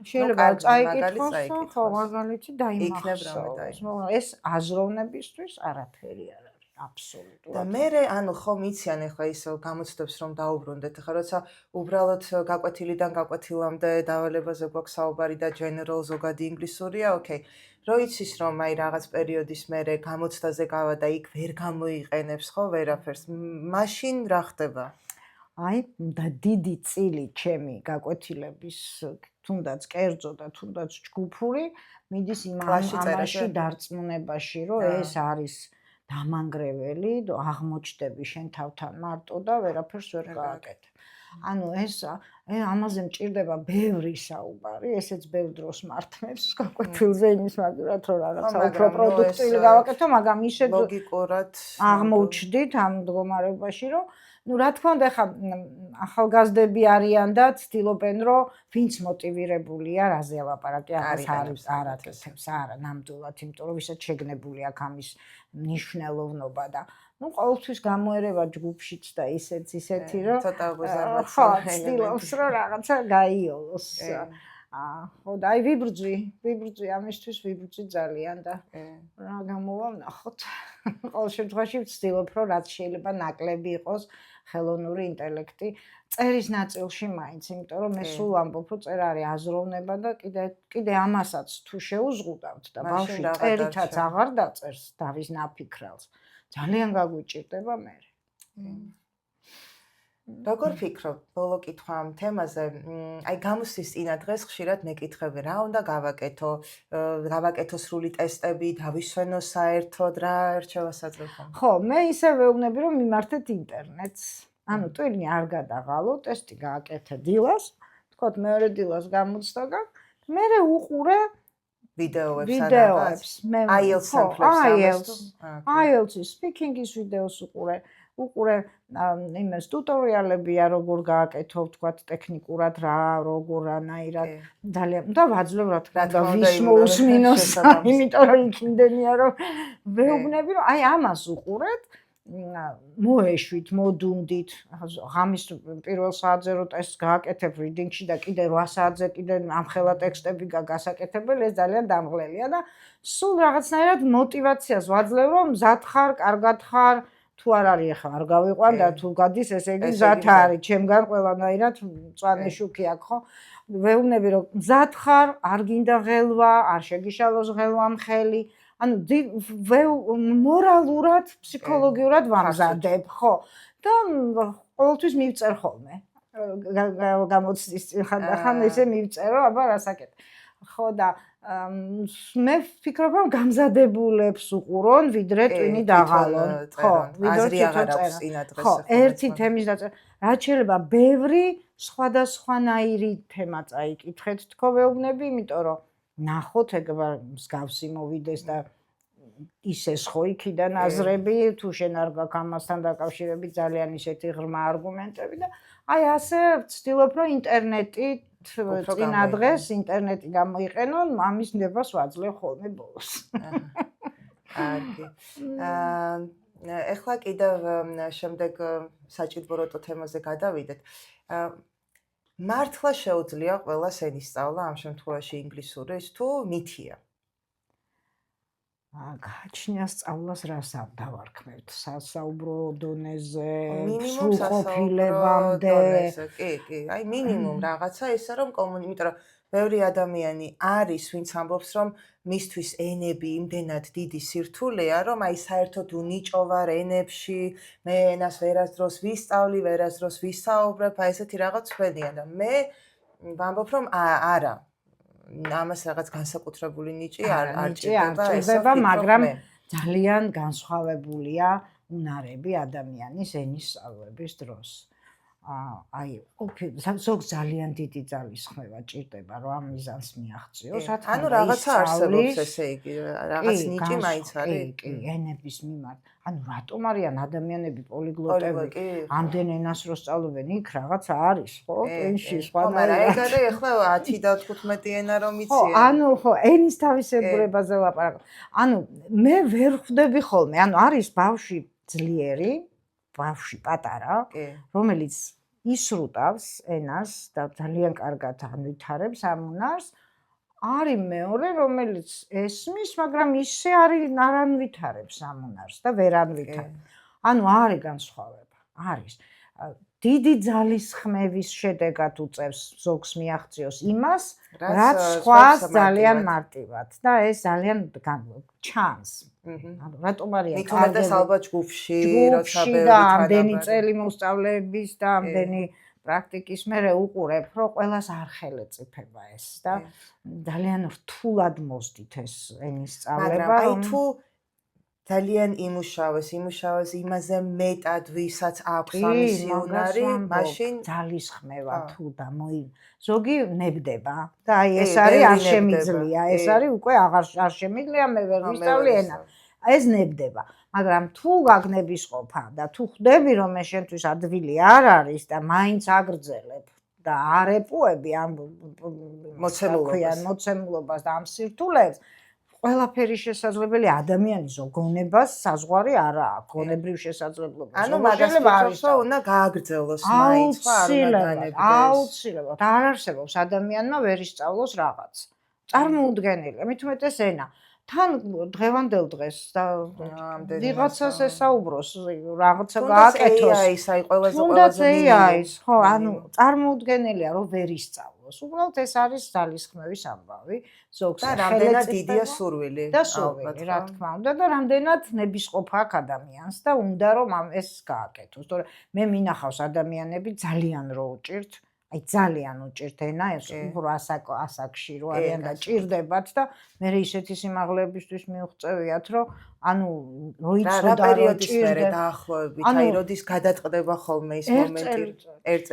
შეიძლება წაიკითხოს, ხო, მაგალითი დაიმახსოვროს. ეს აზროვნებისთვის არაფერი არ არის. აბსოლუტურად. და მე ანუ ხომ იციან ახლა ის გამოცდებს რომ დაუბრუნდეთ, ახლა როცა უბრალოდ გაკვეთილიდან გაკვეთილამდე დავალებაზე გვაქვს საუბარი და general ზოგადი ინგლისურია, ოკეი. რო იცის რომ აი რაღაც პერიოდის მერე გამოცდაზე გავა და იქ ვერ გამოიყენებს ხო ვერაფერს, მაშინ რა ხდება? აი და დიდი წილი ჩემი გაკვეთილების თუნდაც კერძო და თუნდაც ჯგუფური მიდის ამაში დარწმუნებაში, რომ ეს არის დამანგრეველი, აღმოჩნდები შენ თავთან მარტო და ვერაფერს ვერ გააკეთებ. ანუ ეს ამაზე მჭირდება ბევრი საუბარი, ესეც ბევრ დროს მართმევს გაკვეთილზე იმის მაგალითად რომ რაღაცა უფრო პროდუქტიული გავაკეთო, მაგრამ ისე ლოგიკურად აღმოჩნდით ამ მდგომარეობაში, რომ რა თქმა უნდა, ხა ახალგაზრდები არიან და ცდილობენ, რომ ვინც მოტივირებულია, რაზე ელაპარაკი, ამას არ აკეთებს, არა, ნამდვილად, იმიტომ რომ ვისაც შეგნებული აქვს ამის მნიშვნელოვნობა და ყოველთვის გამოერევა ჯგუფშიც და ისეთი, რომ ცოტა უზარმაზარი ხო, ცდილობს, რომ რაღაცა გაიოლოს. ხო, და აი ვიბრძვი ამისთვის ვიბრძვი ძალიან და რა გამოვა ვნახოთ. ყოველ შემთხვევაში ვცდილობ, რომ რაც შეიძლება ნაკლები იყოს ხელოვნური ინტელექტი წერის ნაწილში მაინც, იმიტომ რომ მე სულ ამბობ, რომ წერა არის აზროვნება და კიდე ამასაც თუ შეუზღუდავთ და ბავშვი წერითაც აღარ დაწერს დავის ნაფიქრალს, ძალიან გაგვიჭირდება მე. როგორ ფიქრობ, ბოლო კითხვა ამ თემაზე, აი გამოსვლის წინა დღეს ხშირად მეკითხები, რა უნდა გავაკეთო სრული ტესტები, დავისვენო საერთოდ, რა რჩევა საძებ ხომ? ხო, მე ისე ვეუბნები, რომ მიმართეთ ინტერნეტს. ანუ ტვინი არ გადაღალო, ტესტი გააკეთე დილას, თქოთ მეორე დილას გამოცდა გაქვს, მერე უყურე ვიდეოებს ან ვიდეოებს მე IELTS-თან ფლებს IELTS-ის speaking-ის ვიდეოს უყურე იმას ტუტორიალებია როგორ გააკეთო თქვათ ტექნიკურად რა როგორანაირად ძალიან და ვაძლევ რა თქმა უნდა ვის მოусმინოს იმიტომ რომ იქინდენია რომ ვეუბნები რომ აი ამას უყურეთ მოეშვით მოდუნდით ღამის პირველ საათზე რო ტესტს გააკეთებ reading-ში და კიდე 8 საათზე კიდე ამხელა ტექსტები გასაკეთებელი ეს ძალიან დამღლელია და სულ რაღაცნაირად მოტივაციას ვაძლევ რომ მზად ხარ კარგად ხარ თუ არ არის ახლა არ გავიყვან და თუ გადის ესე იგი მზად არის ჩემგან ყველანაირად მწვანე შუქი აქვს ხო ვეუბნები რომ მზად ხარ არ გინდა ღელვა არ შეგიშალოს ღელვა მხელი ანუ მორალურად ფსიქოლოგიურად ვამზადებ ხო და ყოველთვის მივწერ ხოლმე გამოცდის ხან ესე მივწერო აბა რასაკეთე ხო და მე ვფიქრობ რომ გამზადებულებს უყურონ ვიდრე ტვინი დაღალონ ხო აზრი აღარ აქვს წინადღეს ხო ერთი თემის დაწერა რაც შეიძლება ბევრი სხვადასხვანაირი თემა წაიკითხეთ თქო ვეუბნები იმიტომ რომ ნახოთ ეგ მსგავსი მოვიდეს და ისეს ხო იქიდან აზრები თუ შენ არ გაქვს ამასთან დაკავშირებით ძალიან ისეთი ღრმა არგუმენტები და აი ასე ვცდილობ რომ ინტერნეტი წინადღეს ინტერნეტი გამოიყენონ ამის ნებას ვაძლევ ხოლმე ბოლოს კარგი ეხლა კიდევ შემდეგ საჭიროებო თემაზე გადავიდეთ მართლა შეუძლია ყველას ენისწავლა ამ შემთხვევაში ინგლისურის თუ მითია გააჩნია სწავლას რას დავარქმევთ სასაუბრო დონეზე სრულყოფილებამდე კი აი მინიმუმ რაღაცა ისე რომ იმიტომ რომ ბევრი ადამიანი არის ვინც ამბობს რომ მისთვის ენები იმდენად დიდი სირთულეა რომ აი საერთოდ უნიჭოვარ ენებში მე ენას ვერასდროს ვისწავლი ვერასდროს ვისაუბრებ აი ესეთი რაღაც თქვენია და მე ვამბობ რომ არა ამას რაღაც განსაკუთრებული ნიჭი არ ჭირდება, მაგრამ ძალიან განსხვავებულია უნარები ადამიანის ენის სწავლების დროს. აი, ზოგ ძალიან დიდი ძალისხმევა ჭირდება, რომ ამ მიზანს მიაღწიოს. ანუ რაღაცა არსებობს, ესე იგი, რაღაც ნიჭი მაინც არის. კი, ენების მიმართ. ანუ რატომ არიან ადამიანები პოლიგლოტები? ამდენ ენას რო სწავლობენ, იქ რაღაცა არის, ხო? ტენში მაგრამ ეგ არის ახლა 10 და 15 ენა რომ იციან. ხო, ენის თავისებურებაზე ლაპარაკობ. ანუ მე ვერ ხვდები ხოლმე, ანუ არის ბავშვი ძლიერი, ბავშვი პატარა, რომელიც ისრუტავს ენას და ძალიან კარგად ანვითარებს ამ უნარს. არის მეორე, რომელიც ესმის, მაგრამ ისე არ ანვითარებს ამ უნარს და ვერ ანვითარებს. ანუ არის განსხვავება, არის. დიდი ძალისხმევის შედეგად უწევს ზოგს მიაღწიოს იმას, რაც სხვას ძალიან მარტივად და ეს ძალიან ჩანს. ანუ რატომ არის მით უმეტეს ალბათ ჯგუფში, როცა ბევრი და ამდენი წელი მოსწავლეების და ამდენი პრაქტიკის მერე უყურებ, რომ ყველას არ ხელეწიფება ეს და ძალიან რთულად მოსდით ეს ენის სწავლება. მაგრამ აი თუ ძალიან იმუშავეს იმაზე მეტად ვისაც აქვს ამისი უნარი, მაშინ ძალისხმევა თუ და ზოგი ნებდება და აი ეს არის არ შემიძლია, ეს არის უკვე არ შემიძლია მე ვერ ვისწავლი ენა. ეს ნებდება, მაგრამ თუ გაგნების ყოფა და თუ ხვდები რომ ეს შენთვის ადვილი არ არის და მაინც აგრძელებ და არ ეპუები ამ მოცემულობას და ამ სირთულეებს ყველაფერი შესაძლებელი ადამიანის გონებას საზღვარი არ აქვს, გონებრივ შესაძლებლობას. ანუ მაგას ვფიქრობ, რომ უნდა გააგრძელოს მაინც, ხო, არ უნდა განებდეს. აუცილებლად, არ არსებობს ადამიანმა ვერ ისწავლოს რაღაც. წარმოუდგენელია, მით უმეტეს ენა. თან დღევანდელ დღეს და ვიღაცას ესაუბროს, რაღაცა გააკეთოს. თუნდაც AI-ის, ხო, ანუ წარმოუდგენელია, რომ ვერ ისწავლოს. უბრალოდ ეს არის ძალისხმევის ამბავი. ზოგს და რამდენად დიდია სურვილი. და სურვილი, რა თქმა უნდა, და რამდენად ნებისყოფა აქვს ადამიანს და უნდა რომ ეს გააკეთოს. თორე მე მინახავს ადამიანები ძალიან რო უჭირთ აი ძალიან უჭირთ ენა ეს უფრო ასაკში რო არიან და ჭირდებათ და მე ისეთი სიმაღლებისთვის მიუღწევიათ რომ ანუ რო იცოდა რა პერიოდის მერე დაახლოებით აი როდის გადაწყდება ხოლმე ის მომენტი 1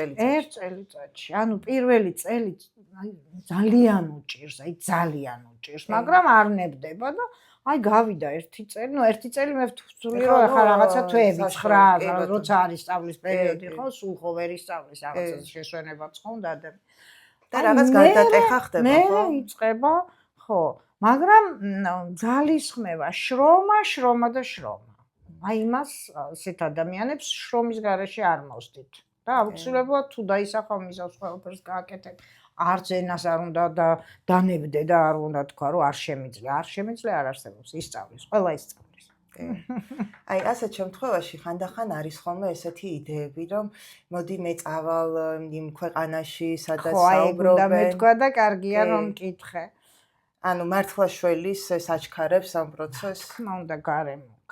წელიწადში ანუ პირველი წელი ძალიან უჭირს, ძალიან უჭირს, მაგრამ არ ნებდება და აი გავიდა ერთი წელი მე ვთვლი რომ ახლა რაღაცა თვეები 9 როცა არის სწავლის პერიოდი ხო სულ ხო ვერ ისწავლის რაღაცას შესვენებაც ხონდა და რაღაც გარდატეხა ხდება ხო? მე იწყება ხო, მაგრამ ძალისხმევა, შრომა და შრომა. აი იმას ასეთ ადამიანებს შრომის გარეშე არ მოსდით. და აუცილებლად თუ დაისახავ მისავს ყველაფერს გააკეთებ. არც ენას არ უნდა და დანებდე და არ უნდა თქვა რომ არ შემიძლია არ არსებობს ისწავლის ყველა ისწავლის აი ასეთ შემთხვევაში ხანდახან არის ხოლმე ესეთი იდეები რომ მოდი მე წავალ იმ ქვეყანაში სადაც საუბრობენ და მე თქვა და კარგია რომ მკითხე ანუ მართლა შველის საჩქარებს ამ პროცესს თქმა უნდა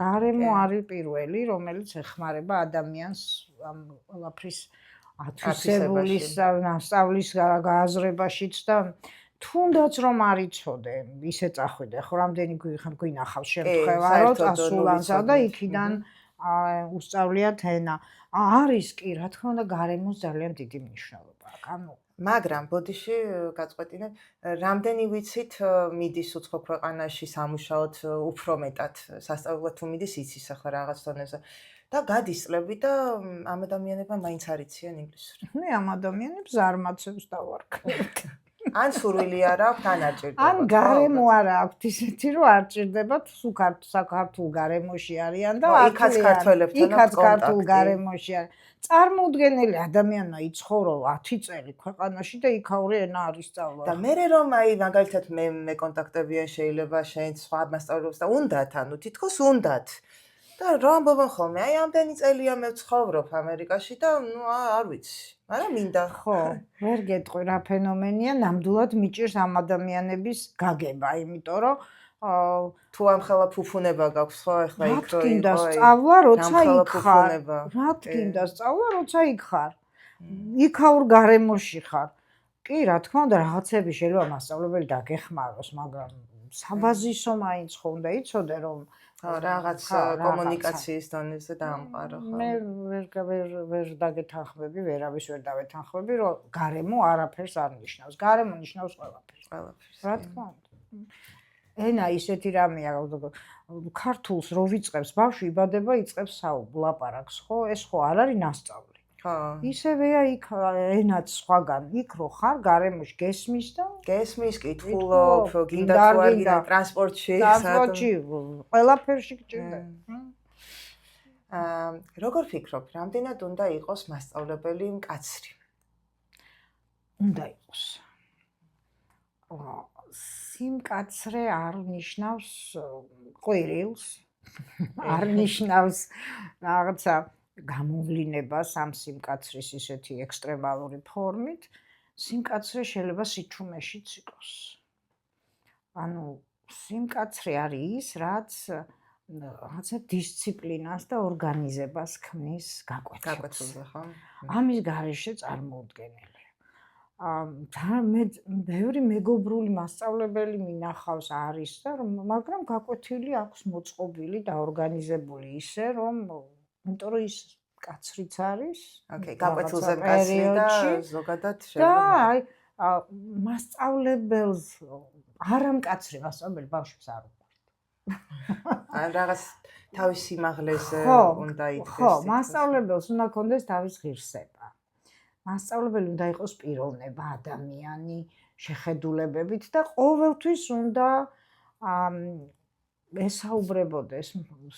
გარემო არის პირველი რომელიც ეხმარება ადამიანს ამ ყველაფრის ათვისებულის სწავლის გააზრებაშიც და თუნდაც რომ არ იცოდე ისე წახვიდე ხო რამდენი გვინახავს შემთხვევა რომ წასულანსა და იქიდან უსწავლიათ ენა არის კი რა თქმა უნდა გარემოს ძალიან დიდი მნიშვნელობა აქვს ანუ მაგრამ ბოდიში გაწყვეტინე რამდენი ვიცით მიდის უცხო ქვეყანაში სამუშაოდ უფრო მეტად სასწავლებლად თუ მიდის იცის ახლა რაღაც დონეზე და გადის წლები და ამ ადამიანებმა მაინც არ იციან ინგლისური. მე ამ ადამიანებს ზარმაცებს დავარქმევ. ან სურვილი არ აქვს, ან არ ჭირდება. ან გარემო არ აქვს ისეთი, რომ არ ჭირდებათ, საქართველოს გარემოში არიან და იქაც ქართველებთან იქაც ქართულ გარემოში არის. წარმოუდგენელი ადამიანა იცხოვრო 10 წელი ქვეყანაში და იქაური ენა არის სწავლა. და მე რომ აი მაგალითად მე კონტაქტებიან შეიძლება შენ სხვა მასწავლებლებს და უნდათ, ანუ თითქოს უნდათ. და რა ამბობენ ხოლმე, აი ამდენი წელია მე ვცხოვრობ ამერიკაში და ნუ არ ვიცი, მაგრამ მინდა. ხო, ვერ გეტყვი რა ფენომენია, ნამდვილად მიჭირს ამ ადამიანების გაგება, იმიტომ რომ თუ ამხელა ფუფუნება გაქვს ხო ახლა იქ რო იყო სწავლა როცა იქ ხარ რა თქინდა სწავლა როცა იქ ხარ იქაურ გარემოში ხარ კი რა თქმა უნდა რაღაცები შეიძლება მასწავლებელი დაგეხმაროს მაგრამ საბაზისო მაინც ხო უნდა იცოდე რომ რაღაც კომუნიკაციის დონეზე დაამყარო ხო მე ვერ დაგეთანხმები ვერავის ვერ დავეთანხმები რომ გარემო არაფერს არ ნიშნავს გარემო ნიშნავს ყველაფერს რა თქმა უნდა ენა ისეთი რამეა ქართულს რო ვიწყებს ბავშვი იბადება იწყებს ლაპარაკს ხო ეს ხო არ არის ნასწავლი ხო ისევეა იქ ენაც სხვაგან იქ რო ხარ გარემოში გესმის და გესმის კითხულობ გინდა თუ არ გინდა ტრანსპორტში ყველაფერში გჭირდება როგორ ფიქრობ რამდენად უნდა იყოს მასწავლებელი მკაცრი უნდა იყოს სიმკაცრე არ ნიშნავს ყვირილს არ ნიშნავს რაღაცა გამოვლინებას ამ სიმკაცრის ისეთი ექსტრემალური ფორმით სიმკაცრე შეიძლება სიჩუმეშიც იყოს ანუ სიმკაცრე არის ის რაც რაღაცა დისციპლინას და ორგანიზებას ქმნის გაკვეთილზე ხო ამის გარეშე წარმოუდგენელი მე ბევრი მეგობრული მასწავლებელი მინახავს არის და მაგრამ გაკვეთილი აქვს მოწყობილი და ორგანიზებული ისე რომ იმიტომ რომ ის კაცრიც არის ოკეი გაკვეთილზე კაცრი და ზოგადად შეიძლება და აი მასწავლებელს არამკაცრი მასწავლებელი ბავშვებს არ უყვართ ან რაღაც თავის სიმაღლეზე უნდა იდგეს ხო მასწავლებელს უნდა ქონდეს თავის ღირსება მასწავლებელი უნდა იყოს პიროვნება, ადამიანი, შეხედულებებით და ყოველთვის უნდა ესაუბრებოდეს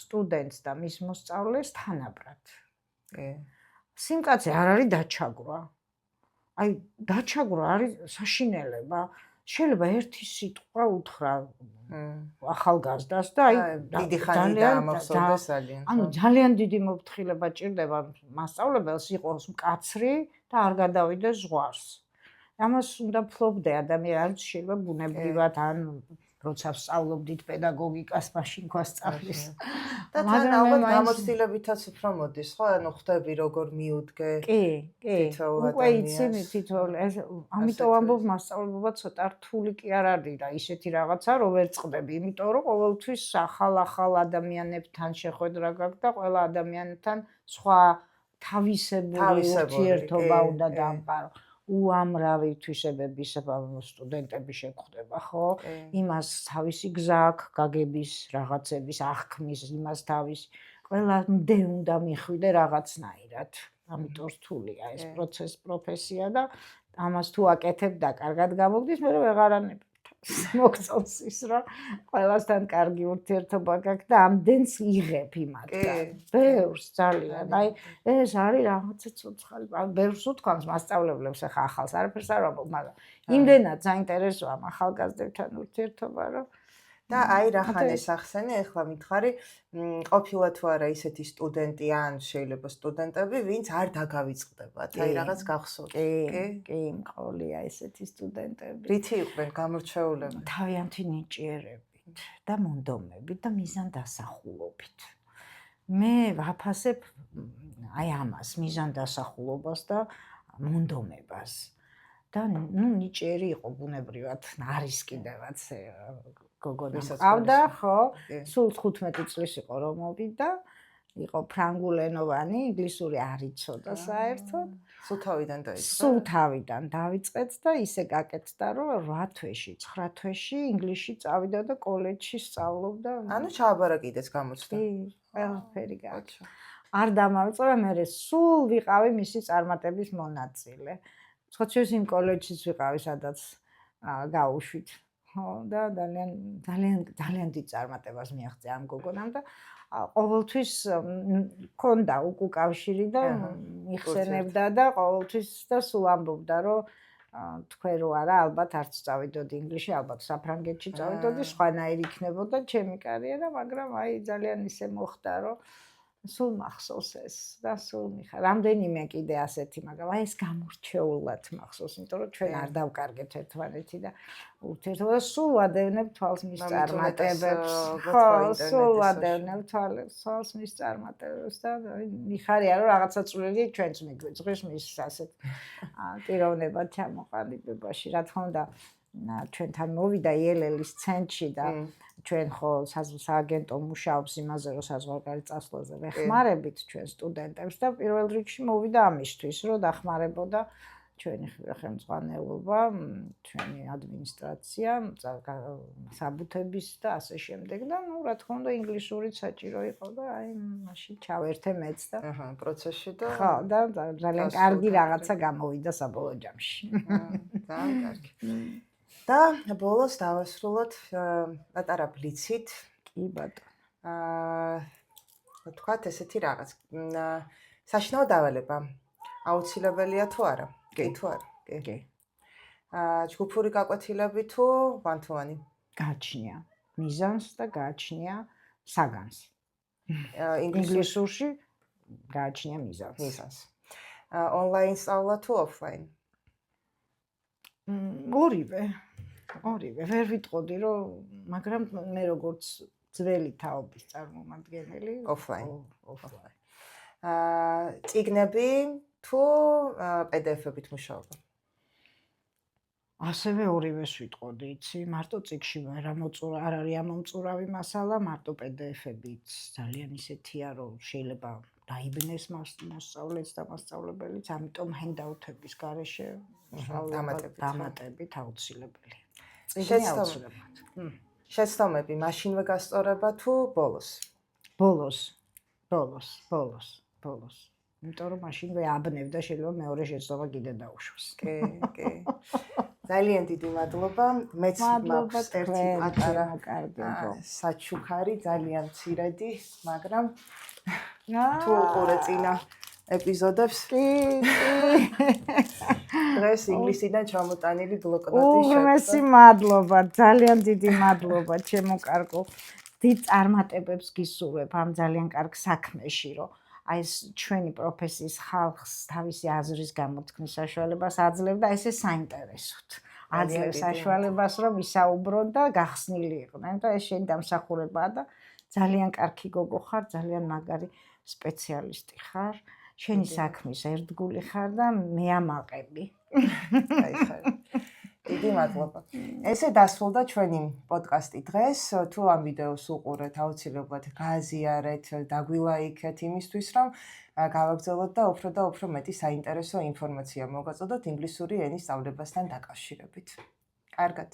სტუდენტს და მის მოსწავლეს თანაბრად. სიმკაცრე არ არის დაჩაგვრა. აი, დაჩაგვრა არის საშინელება. შეიძლება ერთი სიტყვა უთხრა ახალგაზრდას და აი დიდი ხანი დაამახსოვრდეს ძალიან. ანუ ძალიან დიდი მოფრთხილება ჭირდება მასწავლებელს იყოს მკაცრი და არ გადავიდეს ზღვარს. ამას უნდა ფლობდე ადამიანს შეიძლება ბუნებრივად ან როცა სწავლობდით პედაგოგიკას მაშინ გვასწავლის. და თან ალბათ გამოცდილებითაც უფრო მოდის, ხო? ანუ ხვდები როგორ მიუდგე. კი. უკვე იცი თითოეულ ეს ამიტომ ამბობ მასწავლებლობა ცოტა რთული კი არ არის და ისეთი რაღაცა რომ ვერ წყდები, იმიტომ რომ ყოველთვის ახალ ადამიანებთან შეხვედრა გაქვს და ყველა ადამიანთან სხვა თავისებური ურთიერთობა უნდა დაამყარო. უამრავი თვისებების სტუდენტები შეგვხვდება, ხო? იმას თავისი გზა აქვს, გაგების, რაღაცების, აღქმის, იმას თავის ყველამდე უნდა მიხვიდე რაღაცნაირად. ამიტომ რთულია ეს პროფესია და ამას თუ აკეთებ და კარგად გამოგდის, მე ვეღარანებ მოგწონს ის რომ ყველასთან კარგი ურთიერთობა გაქვს და ამდენს იღებ იმათგან. ბევრს ძალიან. აი ეს არის რაღაცა ცოცხალი. ბევრს უთქვამს მასწავლებლებს ახლა ახალს არაფერს არ ვამბობ, მაგრამ იმდენად საინტერესოა ამ ახალგაზრდებთან ურთიერთობა, რომ და აი რახან ეს ახსენე, ახლა მითხარი, ყოფილა თუ არა ისეთი სტუდენტი ან შეიძლება სტუდენტები, ვინც არ დაგავიწყდებათ, აი რაღაც გახსოვთ. კი, მყოლია ესეთი სტუდენტები. რითი იყვნენ გამორჩეულები? თავიანთი ნიჭიერებით და მონდომებით და მიზანდასახულობით. მე ვაფასებ აი ამას, მიზანდასახულობას და მონდომებას. და ნიჭიერი იყო ბუნებრივად, არის კიდევაც გოგონა მყავდა, ხო? სულ 15 წლის იყო რომ მოვიდა, იყო ფრანგულენოვანი, ინგლისური არ იცოდა საერთოდ. სულ თავიდან დაიწყო? სულ თავიდან დავიწყეთ და ისე გაკეთდა, რომ 8 თვეში, 9 თვეში ინგლისში წავიდა და კოლეჯში სწავლობდა. ანუ ჩააბარა კიდეც გამოცდა. კი, ყველაფერი გააკეთა. არ დამავიწყდა, მე სულ ვიყავი მისი წარმატების მონაწილე. ხოჩეს იმ კოლეჯშიც ვიყავი, სადაც გაუშვით. ხო, და ძალიან დიდ წარმატებას მიაღწია ამ გოგონამ და ყოველთვის მქონდა უკავშირი და იხსენებდა და ყოველთვის და სულ ამბობდა, რომ თქვენ რო არა, ალბათ არც წავიდოდი ინგლისში, ალბათ საფრანგეთში წავიდოდი, სხვანაირი იქნებოდა ჩემი კარიერა, მაგრამ აი ძალიან ისე მოხდა, რომ სულ მახსოვს ეს და სულ მიხარ. რამდენიმე კიდე ასეთი, მაგრამ აი ეს გამორჩეულად მახსოვს, იმიტომ რომ ჩვენ არ დავკარგეთ ერთმანეთი და ურთიერთობა და სულ ვადევნებ თვალს მის წარმატებებს. ხო, სულ ვადევნებ თვალს მის წარმატებებს და მიხარია რომ რაღაცა წვლილი ჩვენც მიგვიძღვის მის ასეთ პიროვნება ჩამოყალიბებაში. რა თქმა უნდა, ჩვენთან მოვიდა იელელის ცენტრში და ჩვენ ხო სააგენტო მუშაობს იმაზე, რომ საზღვარგარეთ წასვლაზე ვეხმარებით ჩვენ სტუდენტებს და პირველ რიგში მოვიდა ამისთვის, რომ დახმარებოდა ჩვენი ხელმძღვანელობა, ჩვენი ადმინისტრაცია, საბუთების და ასე შემდეგ და ნუ რა თქმა უნდა ინგლისურიც საჭირო იყო და აი მაშინ ჩავერთე მეც და პროცესში და ხო და ძალიან კარგი რაღაცა გამოვიდა საბოლოო ჯამში. ძალიან კარგი. და ბოლოს დავასრულოთ პატარა ბლიცით. კი ბატონო. თქვათ ესეთი რაღაც. საშინაო დავალება აუცილებელია თუ არა? კი თუ არა? კი. ჯგუფური გაკვეთილები თუ ვანთოვანი? გააჩნია მიზანს და გააჩნია საგანს. ინგლისურში გააჩნია მიზანს. ონლაინ სწავლა თუ ოფლაინ? ორივე ვერ ვიტყოდი რომ მაგრამ მე როგორც ძველი თაობის წარმომადგენელი ოფლაინ. წიგნები თუ PDF-ებით მუშაობა? ასევე ორივეს ვიტყოდი, იცი, მარტო წიგნში არ არის ამომწურავი მასალა, მარტო PDF-ებით ძალიან ისეთია, რომ შეიძლება დაიბნეს მოსწავლეც და მასწავლებელიც, ამიტომ ჰენდაუთების გარეშე დამატებით აუცილებელია. წიგნი აუცილებლად. შეცდომები მაშინვე გასწორება თუ ბოლოს? ბოლოს. იმიტომ რომ მაშინვე აბნევ და შეიძლება მეორე შეცდომა კიდე დაუშვას. კი. ძალიან დიდი მადლობა. მეც მაქვს ერთი პატარა საჩუქარი, ძალიან მცირედი, მაგრამ თუ უყურე წინა ეპიზოდებს. კი. დღეს ინგლისიდან ჩამოტანილი ბლოკნოტი შეგვიძლია. უმრავლესი მადლობა, ძალიან დიდი მადლობა ჩემო კარგო. დიდ წარმატებებს გისურვებ ამ ძალიან კარგ საქმეში, რომ აი ეს ჩვენი პროფესიის ხალხს თავისი აზრის გამოთქმის საშუალებას აძლევდა ესე საინტერესოდ. აძლევს საშუალებას რომ ისაუბრონ და გახსნილი იყვნენ და ეს შენი დამსახურებაა და ძალიან კარგი გოგო ხარ, ძალიან მაგარი სპეციალისტი ხარ. შენი საქმის ერთგული ხარ და მე ამაყები. აი ხარ. დიდი მადლობა. ესე დასრულდა ჩვენი პოდკასტი დღეს. თუ ამ ვიდეოს უყურეთ, აუცილებლად გააზიარეთ, დაგვილაიქეთ იმისთვის, რომ გავაგრძელოთ და უფრო მეტი საინტერესო ინფორმაცია მოგაწოდოთ ინგლისური ენის სწავლებასთან დაკავშირებით. კარგად.